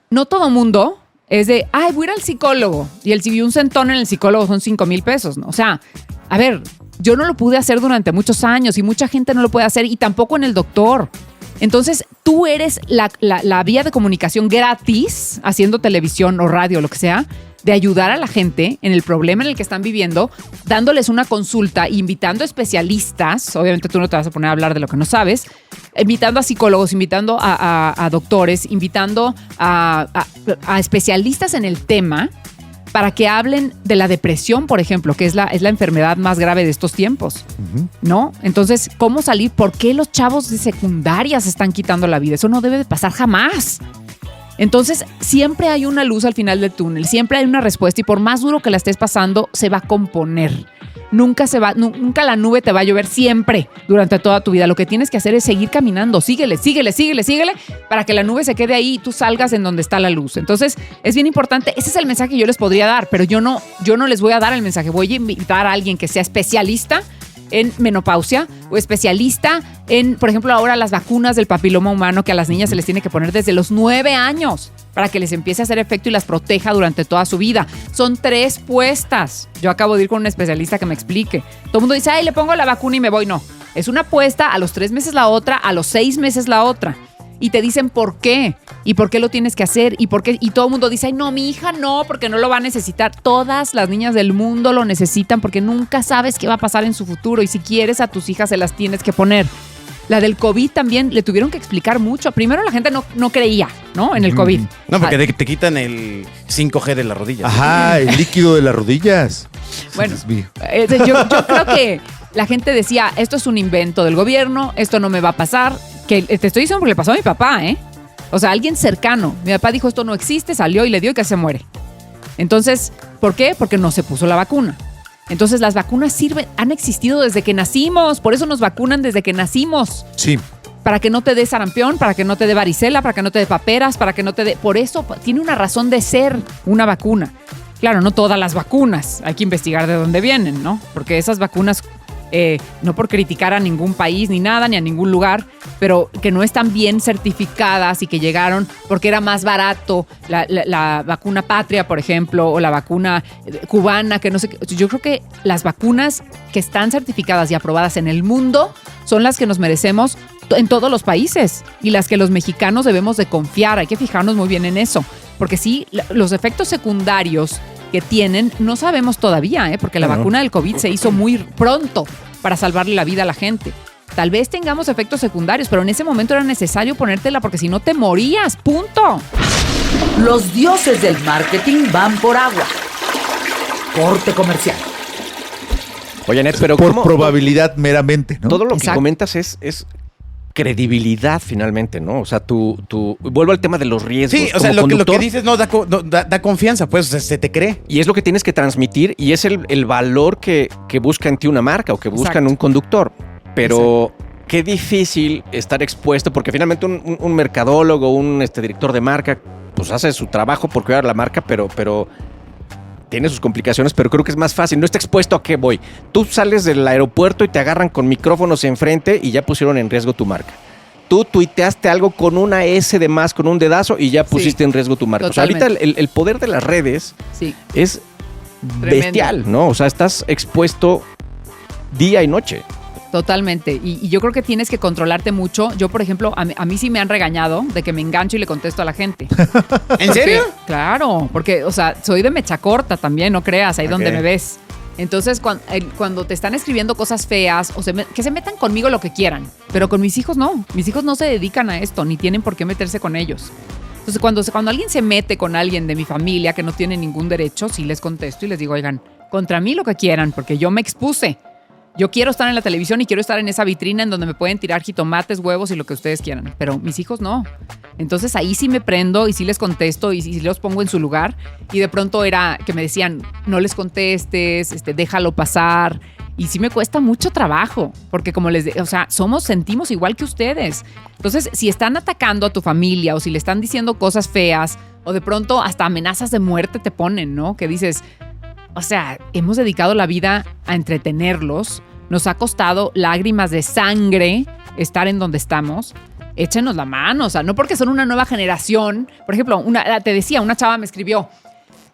No todo mundo es de, ay, voy a ir al psicólogo. Y un centón en el psicólogo son 5,000 pesos, ¿no? O sea, a ver, yo no lo pude hacer durante muchos años y mucha gente no lo puede hacer y tampoco en el doctor. Entonces, tú eres la vía de comunicación gratis, haciendo televisión o radio, lo que sea, de ayudar a la gente en el problema en el que están viviendo, dándoles una consulta, invitando especialistas. Obviamente tú no te vas a poner a hablar de lo que no sabes, invitando a psicólogos, invitando a doctores, invitando a especialistas en el tema para que hablen de la depresión, por ejemplo, que es la enfermedad más grave de estos tiempos, ¿no? Entonces, ¿cómo salir? ¿Por qué los chavos de secundaria se están quitando la vida? Eso no debe de pasar jamás. Entonces, siempre hay una luz al final del túnel, siempre hay una respuesta y por más duro que la estés pasando, se va a componer. Nunca la nube te va a llover siempre durante toda tu vida. Lo que tienes que hacer es seguir caminando. Síguele para que la nube se quede ahí y tú salgas en donde está la luz. Entonces, es bien importante. Ese es el mensaje que yo les podría dar, pero yo no les voy a dar el mensaje. Voy a invitar a alguien que sea especialista en menopausia o especialista en, por ejemplo, ahora las vacunas del papiloma humano que a las niñas se les tiene que poner desde los 9 años para que les empiece a hacer efecto y las proteja durante toda su vida. Son 3 puestas. Yo acabo de ir con un especialista que me explique. Todo el mundo dice, ay, le pongo la vacuna y me voy. No, es una puesta, a los 3 meses la otra, a los 6 meses la otra. Y te dicen por qué, y por qué lo tienes que hacer, y por qué, y todo el mundo dice, ay, no, mi hija no, porque no lo va a necesitar. Todas las niñas del mundo lo necesitan porque nunca sabes qué va a pasar en su futuro, y si quieres a tus hijas se las tienes que poner. La del COVID también le tuvieron que explicar mucho. Primero la gente no creía, ¿no? En el COVID. No, porque te quitan el 5G de las rodillas. Ajá, el líquido de las rodillas. Bueno, Dios mío. yo creo que la gente decía, esto es un invento del gobierno, esto no me va a pasar. Que te estoy diciendo porque le pasó a mi papá, ¿eh? O sea, alguien cercano. Mi papá dijo, esto no existe, salió y le dio y casi se muere. Entonces, ¿por qué? Porque no se puso la vacuna. Entonces, las vacunas han existido desde que nacimos. Por eso nos vacunan desde que nacimos. Sí. Para que no te dé sarampión, para que no te dé varicela, para que no te dé paperas, para que no te dé... Por eso tiene una razón de ser una vacuna. Claro, no todas las vacunas. Hay que investigar de dónde vienen, ¿no? Porque esas vacunas no por criticar a ningún país ni nada, ni a ningún lugar, pero que no están bien certificadas y que llegaron porque era más barato la vacuna patria, por ejemplo, o la vacuna cubana, que no sé qué. Yo creo que las vacunas que están certificadas y aprobadas en el mundo son las que nos merecemos en todos los países y las que los mexicanos debemos de confiar. Hay que fijarnos muy bien en eso, porque sí, los efectos secundarios que tienen no sabemos todavía, porque la vacuna del COVID se hizo muy pronto para salvarle la vida a la gente. Tal vez tengamos efectos secundarios, pero en ese momento era necesario ponértela porque si no te morías, punto. Los dioses del marketing van por agua. Corte comercial. Oye, Net, pero Por ¿cómo? probabilidad meramente, ¿no? Todo lo que Exacto. comentas es credibilidad finalmente, ¿no? O sea, vuelvo al tema de los riesgos. Sí, o sea, como lo que conductor, dices da confianza, pues, o sea, se te cree. y es lo que tienes que transmitir y es el valor que busca en ti una marca o que busca en Exacto. un conductor. Pero qué difícil estar expuesto, porque finalmente un mercadólogo, un director de marca, pues hace su trabajo por cuidar la marca, pero tiene sus complicaciones, pero creo que es más fácil. No está expuesto a qué voy. Tú sales del aeropuerto y te agarran con micrófonos enfrente y ya pusieron en riesgo tu marca. Tú tuiteaste algo con una S de más, con un dedazo y ya pusiste en riesgo tu marca. O sea, ahorita el poder de las redes Sí. es Tremendo. bestial, ¿no? O sea, estás expuesto día y noche. Totalmente. Y yo creo que tienes que controlarte mucho. Yo, por ejemplo, a mí sí me han regañado de que me engancho y le contesto a la gente. ¿En serio? Claro, porque, o sea, soy de mecha corta también, no creas, ahí donde me ves. Entonces, cuando te están escribiendo cosas feas, que se metan conmigo lo que quieran, pero con mis hijos no. Mis hijos no se dedican a esto, ni tienen por qué meterse con ellos. Entonces, cuando alguien se mete con alguien de mi familia que no tiene ningún derecho, sí les contesto y les digo, oigan, contra mí lo que quieran, porque yo me expuse. Yo quiero estar en la televisión y quiero estar en esa vitrina en donde me pueden tirar jitomates, huevos y lo que ustedes quieran. Pero mis hijos no. Entonces ahí sí me prendo y sí les contesto y sí los pongo en su lugar. Y de pronto era que me decían, no les contestes, déjalo pasar. Y sí me cuesta mucho trabajo, porque como sentimos igual que ustedes. Entonces, si están atacando a tu familia o si le están diciendo cosas feas o de pronto hasta amenazas de muerte te ponen, ¿no? Que dices, o sea, hemos dedicado la vida a entretenerlos. Nos ha costado lágrimas de sangre estar en donde estamos. Échenos la mano, o sea, no porque son una nueva generación. Por ejemplo, te decía, una chava me escribió,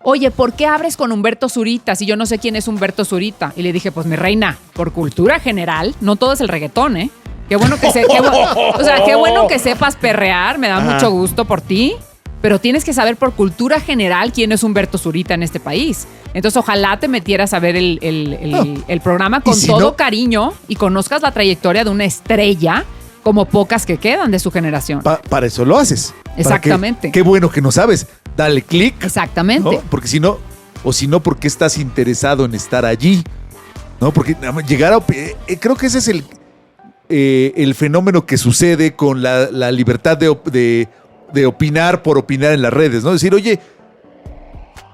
oye, ¿por qué abres con Humberto Zurita si yo no sé quién es Humberto Zurita? Y le dije, pues mi reina, por cultura general, no todo es el reggaetón, ¿eh? Qué bueno qué bueno que sepas perrear, me da mucho gusto por ti. Pero tienes que saber por cultura general quién es Humberto Zurita en este país. Entonces, ojalá te metieras a ver el programa con todo cariño y conozcas la trayectoria de una estrella como pocas que quedan de su generación. Para eso lo haces. Exactamente. Qué bueno que no sabes. Dale clic. Exactamente. ¿No? Porque si no, ¿por qué estás interesado en estar allí? ¿No? Porque llegar a... creo que ese es el fenómeno que sucede con la libertad de opinar por opinar en las redes, ¿no? Decir, oye,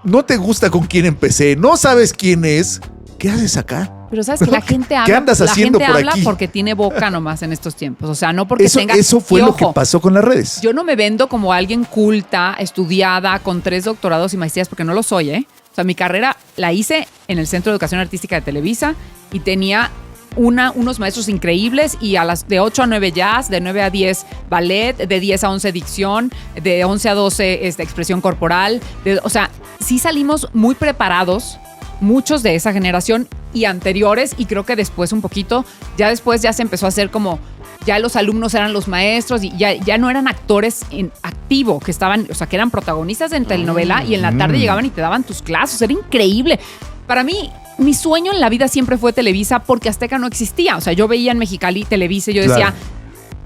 no te gusta con quién empecé, no sabes quién es, ¿qué haces acá? Pero sabes que la gente habla. ¿Qué andas haciendo por aquí? Porque tiene boca nomás en estos tiempos. O sea, no porque tenga. Eso fue y lo ojo, que pasó con las redes. Yo no me vendo como alguien culta, estudiada, con 3 doctorados y maestrías, porque no lo soy, ¿eh? O sea, mi carrera la hice en el Centro de Educación Artística de Televisa y tenía unos maestros increíbles y de 8 a 9 jazz, de 9 a 10 ballet, de 10 a 11 dicción, de 11 a 12 expresión corporal. O sea, sí salimos muy preparados, muchos de esa generación y anteriores, y creo que después un poquito, ya después ya se empezó a hacer como, ya los alumnos eran los maestros y ya no eran actores en activo, que estaban, o sea, que eran protagonistas en telenovela y en la tarde llegaban y te daban tus clases, era increíble. Para mí, mi sueño en la vida siempre fue Televisa porque Azteca no existía. O sea, yo veía en Mexicali Televisa y yo decía,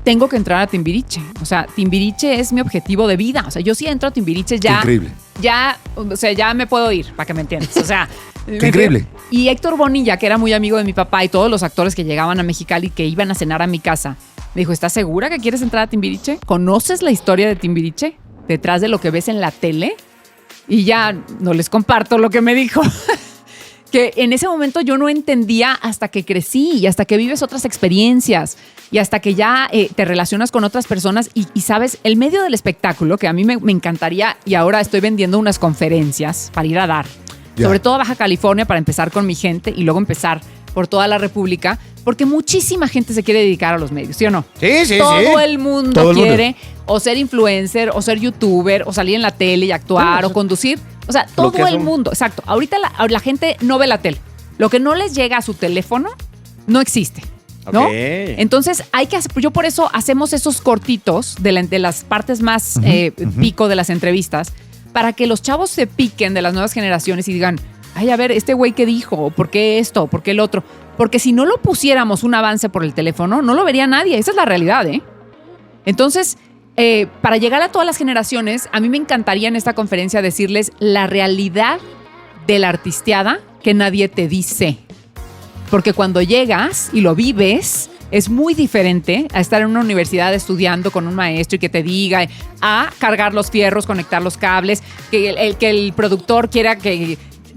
tengo que entrar a Timbiriche. O sea, Timbiriche es mi objetivo de vida. O sea, yo sí entro a Timbiriche ya. Qué increíble. O sea, ya me puedo ir, para que me entiendas. O sea, qué increíble. Y Héctor Bonilla, que era muy amigo de mi papá y todos los actores que llegaban a Mexicali que iban a cenar a mi casa, me dijo, ¿estás segura que quieres entrar a Timbiriche? ¿Conoces la historia de Timbiriche? Detrás de lo que ves en la tele. Y ya no les comparto lo que me dijo. Que en ese momento yo no entendía hasta que crecí y hasta que vives otras experiencias y hasta que ya te relacionas con otras personas y sabes, el medio del espectáculo, que a mí me encantaría y ahora estoy vendiendo unas conferencias para ir a dar, sobre todo a Baja California para empezar con mi gente y luego empezar por toda la República, porque muchísima gente se quiere dedicar a los medios, ¿sí o no? Sí. Todo el mundo Todo el mundo. quiere o ser influencer, o ser youtuber, o salir en la tele y actuar, o conducir. O sea, Lo que todo el son. mundo. Exacto. Ahorita la gente no ve la tele. Lo que no les llega a su teléfono no existe, ¿no? Ok. Entonces, yo por eso hacemos esos cortitos de las partes más pico de las entrevistas, para que los chavos se piquen de las nuevas generaciones y digan, ay, a ver, este güey qué dijo, ¿por qué esto? ¿Por qué el otro? Porque si no lo pusiéramos un avance por el teléfono, no lo vería nadie. Esa es la realidad, ¿eh? Entonces, para llegar a todas las generaciones, a mí me encantaría en esta conferencia decirles la realidad de la artisteada que nadie te dice. Porque cuando llegas y lo vives, es muy diferente a estar en una universidad estudiando con un maestro y que te diga a cargar los fierros, conectar los cables, que el productor quiera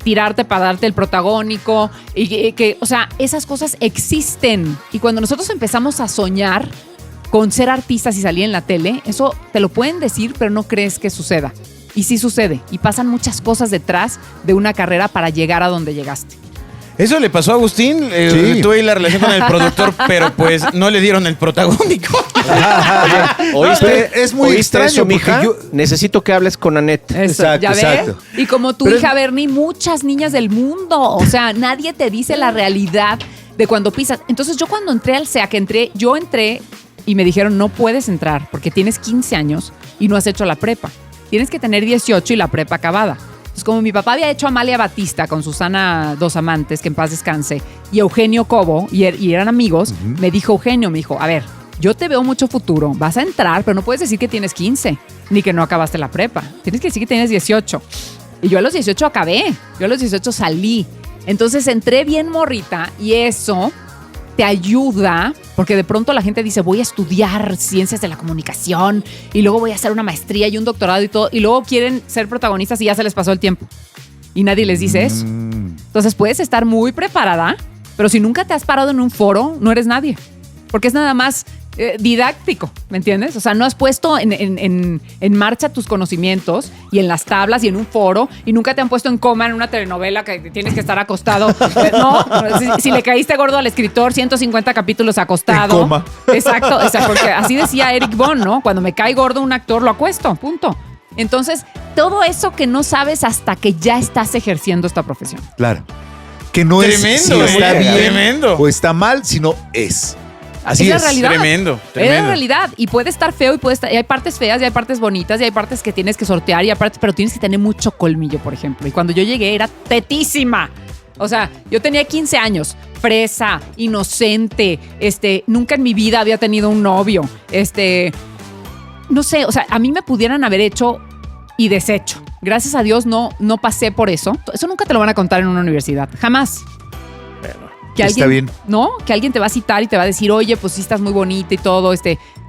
tirarte para darte el protagónico y que, o sea, esas cosas existen. Y cuando nosotros empezamos a soñar con ser artistas y salir en la tele, eso te lo pueden decir, pero no crees que suceda. Y sí sucede. Y pasan muchas cosas detrás de una carrera para llegar a donde llegaste. Eso le pasó a Agustín. Sí. Tuve la relación con el productor, pero pues no le dieron el protagónico. ¿Oíste? Pero es muy ¿Oíste extraño eso, mija? porque Necesito que hables con Anette. Eso, Exacto, ¿ya ves? exacto. Y como tu Pero hija Bernie, muchas niñas del mundo. O sea, nadie te dice la realidad de cuando pisas. Entonces yo cuando entré al SEA, yo entré y me dijeron, no puedes entrar porque tienes 15 años y no has hecho la prepa. Tienes que tener 18 y la prepa acabada. Entonces, como mi papá había hecho Amalia Batista con Susana Dos Amantes, que en paz descanse, y Eugenio Cobo, y eran amigos, me dijo, a ver, yo te veo mucho futuro, vas a entrar, pero no puedes decir que tienes 15, ni que no acabaste la prepa. Tienes que decir que tienes 18. Y yo a los 18 acabé, yo a los 18 salí. Entonces entré bien morrita y eso te ayuda, porque de pronto la gente dice, voy a estudiar ciencias de la comunicación y luego voy a hacer una maestría y un doctorado y todo, y luego quieren ser protagonistas y ya se les pasó el tiempo. Y nadie les dice eso. Entonces puedes estar muy preparada, pero si nunca te has parado en un foro, no eres nadie. Porque es nada más didáctico, ¿me entiendes? O sea, no has puesto en marcha tus conocimientos y en las tablas y en un foro, y nunca te han puesto en coma en una telenovela que tienes que estar acostado. No, si le caíste gordo al escritor, 150 capítulos acostado. En coma. Exacto, porque así decía Eric Bond, ¿no? Cuando me cae gordo un actor, lo acuesto, punto. Entonces, todo eso que no sabes hasta que ya estás ejerciendo esta profesión. Claro. Que no Tremendo, es si está bien tremendo. o está mal, sino es. Así Es la es. realidad. Tremendo. Es la realidad. Y puede estar feo y hay partes feas y hay partes bonitas y hay partes que tienes que sortear pero tienes que tener mucho colmillo, por ejemplo. Y cuando yo llegué era tetísima. O sea, yo tenía 15 años, fresa, inocente, nunca en mi vida había tenido un novio, no sé, o sea, a mí me pudieran haber hecho y deshecho. Gracias a Dios no pasé por eso. Eso nunca te lo van a contar en una universidad, jamás. Que Está bien. ¿No? Que alguien te va a citar y te va a decir, oye, pues sí estás muy bonita y todo,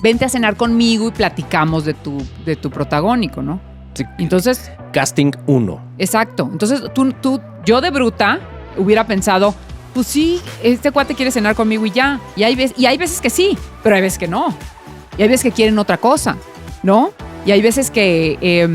vente a cenar conmigo y platicamos de tu protagónico, ¿no? Sí. Entonces, Casting 1. exacto. Entonces, yo de bruta hubiera pensado, pues sí, este cuate quiere cenar conmigo y ya. Y hay veces que sí, pero hay veces que no. Y hay veces que quieren otra cosa, ¿no? Y hay veces que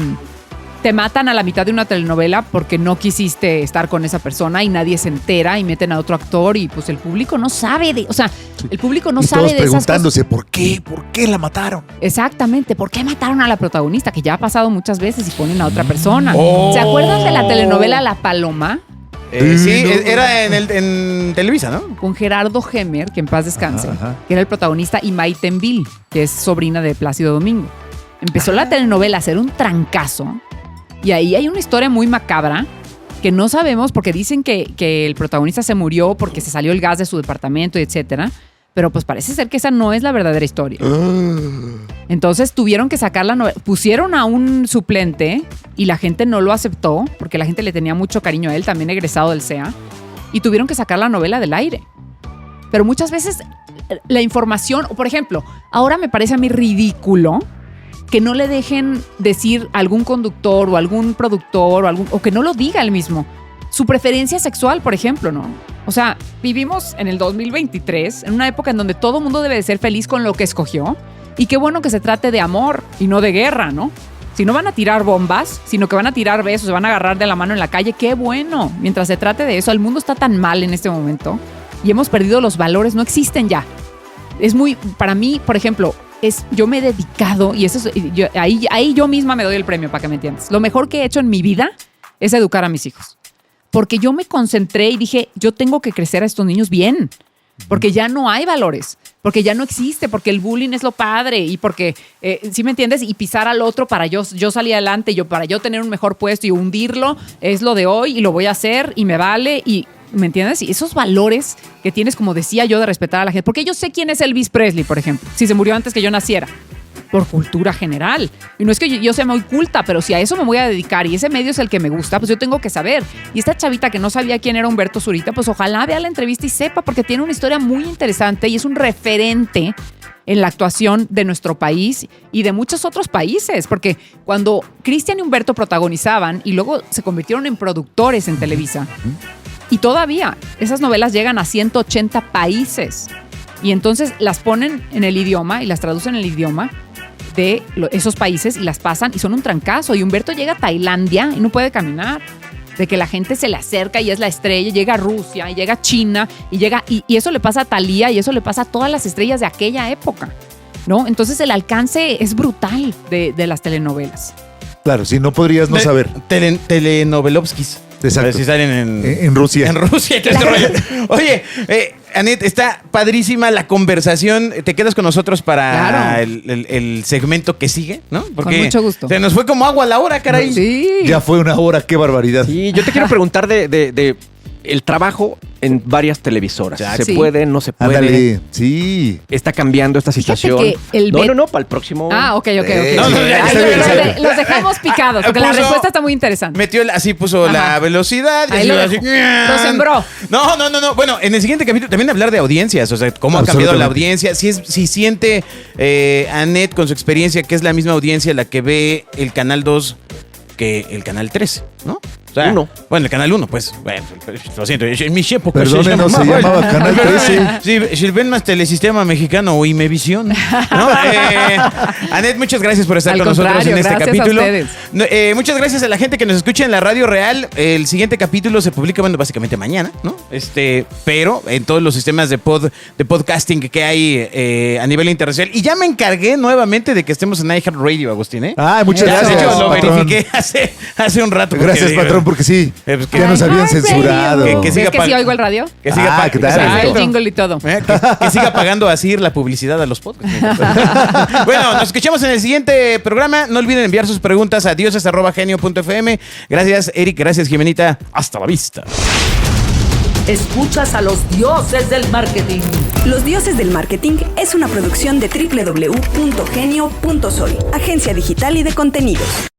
te matan a la mitad de una telenovela porque no quisiste estar con esa persona y nadie se entera y meten a otro actor y pues el público no sabe el público no y sabe todos de esas cosas. preguntándose, ¿por qué la mataron? Exactamente, ¿por qué mataron a la protagonista? Que ya ha pasado muchas veces y ponen a otra persona. Oh. ¿Se acuerdan de la telenovela La Paloma? Sí, era en Televisa, ¿no? Con Gerardo Gemer, que en paz descanse, Ajá. que era el protagonista, y Maite Envil, que es sobrina de Plácido Domingo. Empezó la telenovela a ser un trancazo y ahí hay una historia muy macabra que no sabemos porque dicen que el protagonista se murió porque se salió el gas de su departamento y etcétera, pero pues parece ser que esa no es la verdadera historia. Entonces tuvieron que sacar la novela, pusieron a un suplente y la gente no lo aceptó porque la gente le tenía mucho cariño a él, también egresado del SEA, y tuvieron que sacar la novela del aire. Pero muchas veces la información, por ejemplo, ahora me parece a mí ridículo que no le dejen decir a algún conductor o algún productor o que no lo diga él mismo. Su preferencia sexual, por ejemplo, ¿no? O sea, vivimos en el 2023, en una época en donde todo mundo debe de ser feliz con lo que escogió. Y qué bueno que se trate de amor y no de guerra, ¿no? Si no van a tirar bombas, sino que van a tirar besos, se van a agarrar de la mano en la calle, qué bueno. Mientras se trate de eso, el mundo está tan mal en este momento y hemos perdido los valores, no existen ya. Es muy, para mí, por ejemplo, yo me he dedicado, y eso es, ahí yo misma me doy el premio, para que me entiendas. Lo mejor que he hecho en mi vida es educar a mis hijos. Porque yo me concentré y dije, yo tengo que crecer a estos niños bien. Porque ya no hay valores, porque ya no existe, porque el bullying es lo padre y porque, ¿sí me entiendes? Y pisar al otro para yo salir adelante, para yo tener un mejor puesto y hundirlo es lo de hoy y lo voy a hacer y me vale y, ¿me entiendes? Y esos valores que tienes, como decía yo, de respetar a la gente. Porque yo sé quién es Elvis Presley, por ejemplo, si se murió antes que yo naciera. Por cultura general. Y no es que yo sea muy culta, pero si a eso me voy a dedicar y ese medio es el que me gusta, pues yo tengo que saber. Y esta chavita que no sabía quién era Humberto Zurita, pues ojalá vea la entrevista y sepa, porque tiene una historia muy interesante y es un referente en la actuación de nuestro país y de muchos otros países, porque cuando Cristian y Humberto protagonizaban y luego se convirtieron en productores en Televisa, y todavía esas novelas llegan a 180 países y entonces las ponen en el idioma y las traducen en el idioma de esos países y las pasan y son un trancazo. Y Humberto llega a Tailandia y no puede caminar. De que la gente se le acerca y es la estrella, llega a Rusia y llega a China y eso le pasa a Thalía y eso le pasa a todas las estrellas de aquella época, ¿no? Entonces el alcance es brutal de las telenovelas. Claro, si no podrías no saber. Telenovelovskis. Exacto. A ver si salen en Rusia. En Rusia. Y todo ese rollo. Oye, Anet, está padrísima la conversación. Te quedas con nosotros para Claro. el segmento que sigue, ¿no? Porque con mucho gusto. se nos fue como agua a la hora, caray. Sí. Ya fue una hora, qué barbaridad. Sí, yo te quiero preguntar de el trabajo en varias televisoras. ¿Se Sí. puede? ¿No se puede? Ándale, sí. ¿Está cambiando esta situación? que el No, para el próximo. Ok. No, no, ya, Ay, está bien, está bien. los dejamos picados, porque la Puso- respuesta está muy interesante. Metió así puso Ajá. la velocidad. Y Ahí así, lo así, dejó. Lo sembró. No. Bueno, en el siguiente capítulo también hablar de audiencias. O sea, cómo ha cambiado la Absolutamente. audiencia. Si siente Anet con su experiencia que es la misma audiencia la que ve el Canal 2 que el Canal 3, ¿no? O sea, Uno. Bueno, el Canal 1, pues. Bueno, lo siento. En mi época Perdónenos, se llamaba Canal 13. Sí, si ven más Telesistema Mexicano o Imevisión. ¿No? Anet, muchas gracias por estar Al con nosotros contrario, en este gracias a capítulo. ustedes. No, muchas gracias a la gente que nos escucha en la Radio Real. El siguiente capítulo se publica, bueno, básicamente mañana, ¿no? Pero en todos los sistemas de podcasting que hay a nivel internacional. Y ya me encargué nuevamente de que estemos en iHeartRadio, Agustín, ¿eh? Ah, muchas Ya, gracias. de hecho, lo patrón. verifiqué hace un rato. porque Gracias, digo, patrón, porque sí. pues que- Ya nos habían iHeartRadio. censurado. Que siga ¿Es que sí pag- oigo el radio? Que siga ¿qué tal? Exacto. El jingle y todo. Que siga pagando así la publicidad a los podcasts. Bueno, nos escuchamos en el siguiente programa. No olviden enviar sus preguntas a dioses@genio.fm. Gracias, Eric. Gracias, Jimenita. Hasta la vista. Escuchas a los dioses del marketing. Los Dioses del Marketing es una producción de www.genio.soy, agencia digital y de contenidos.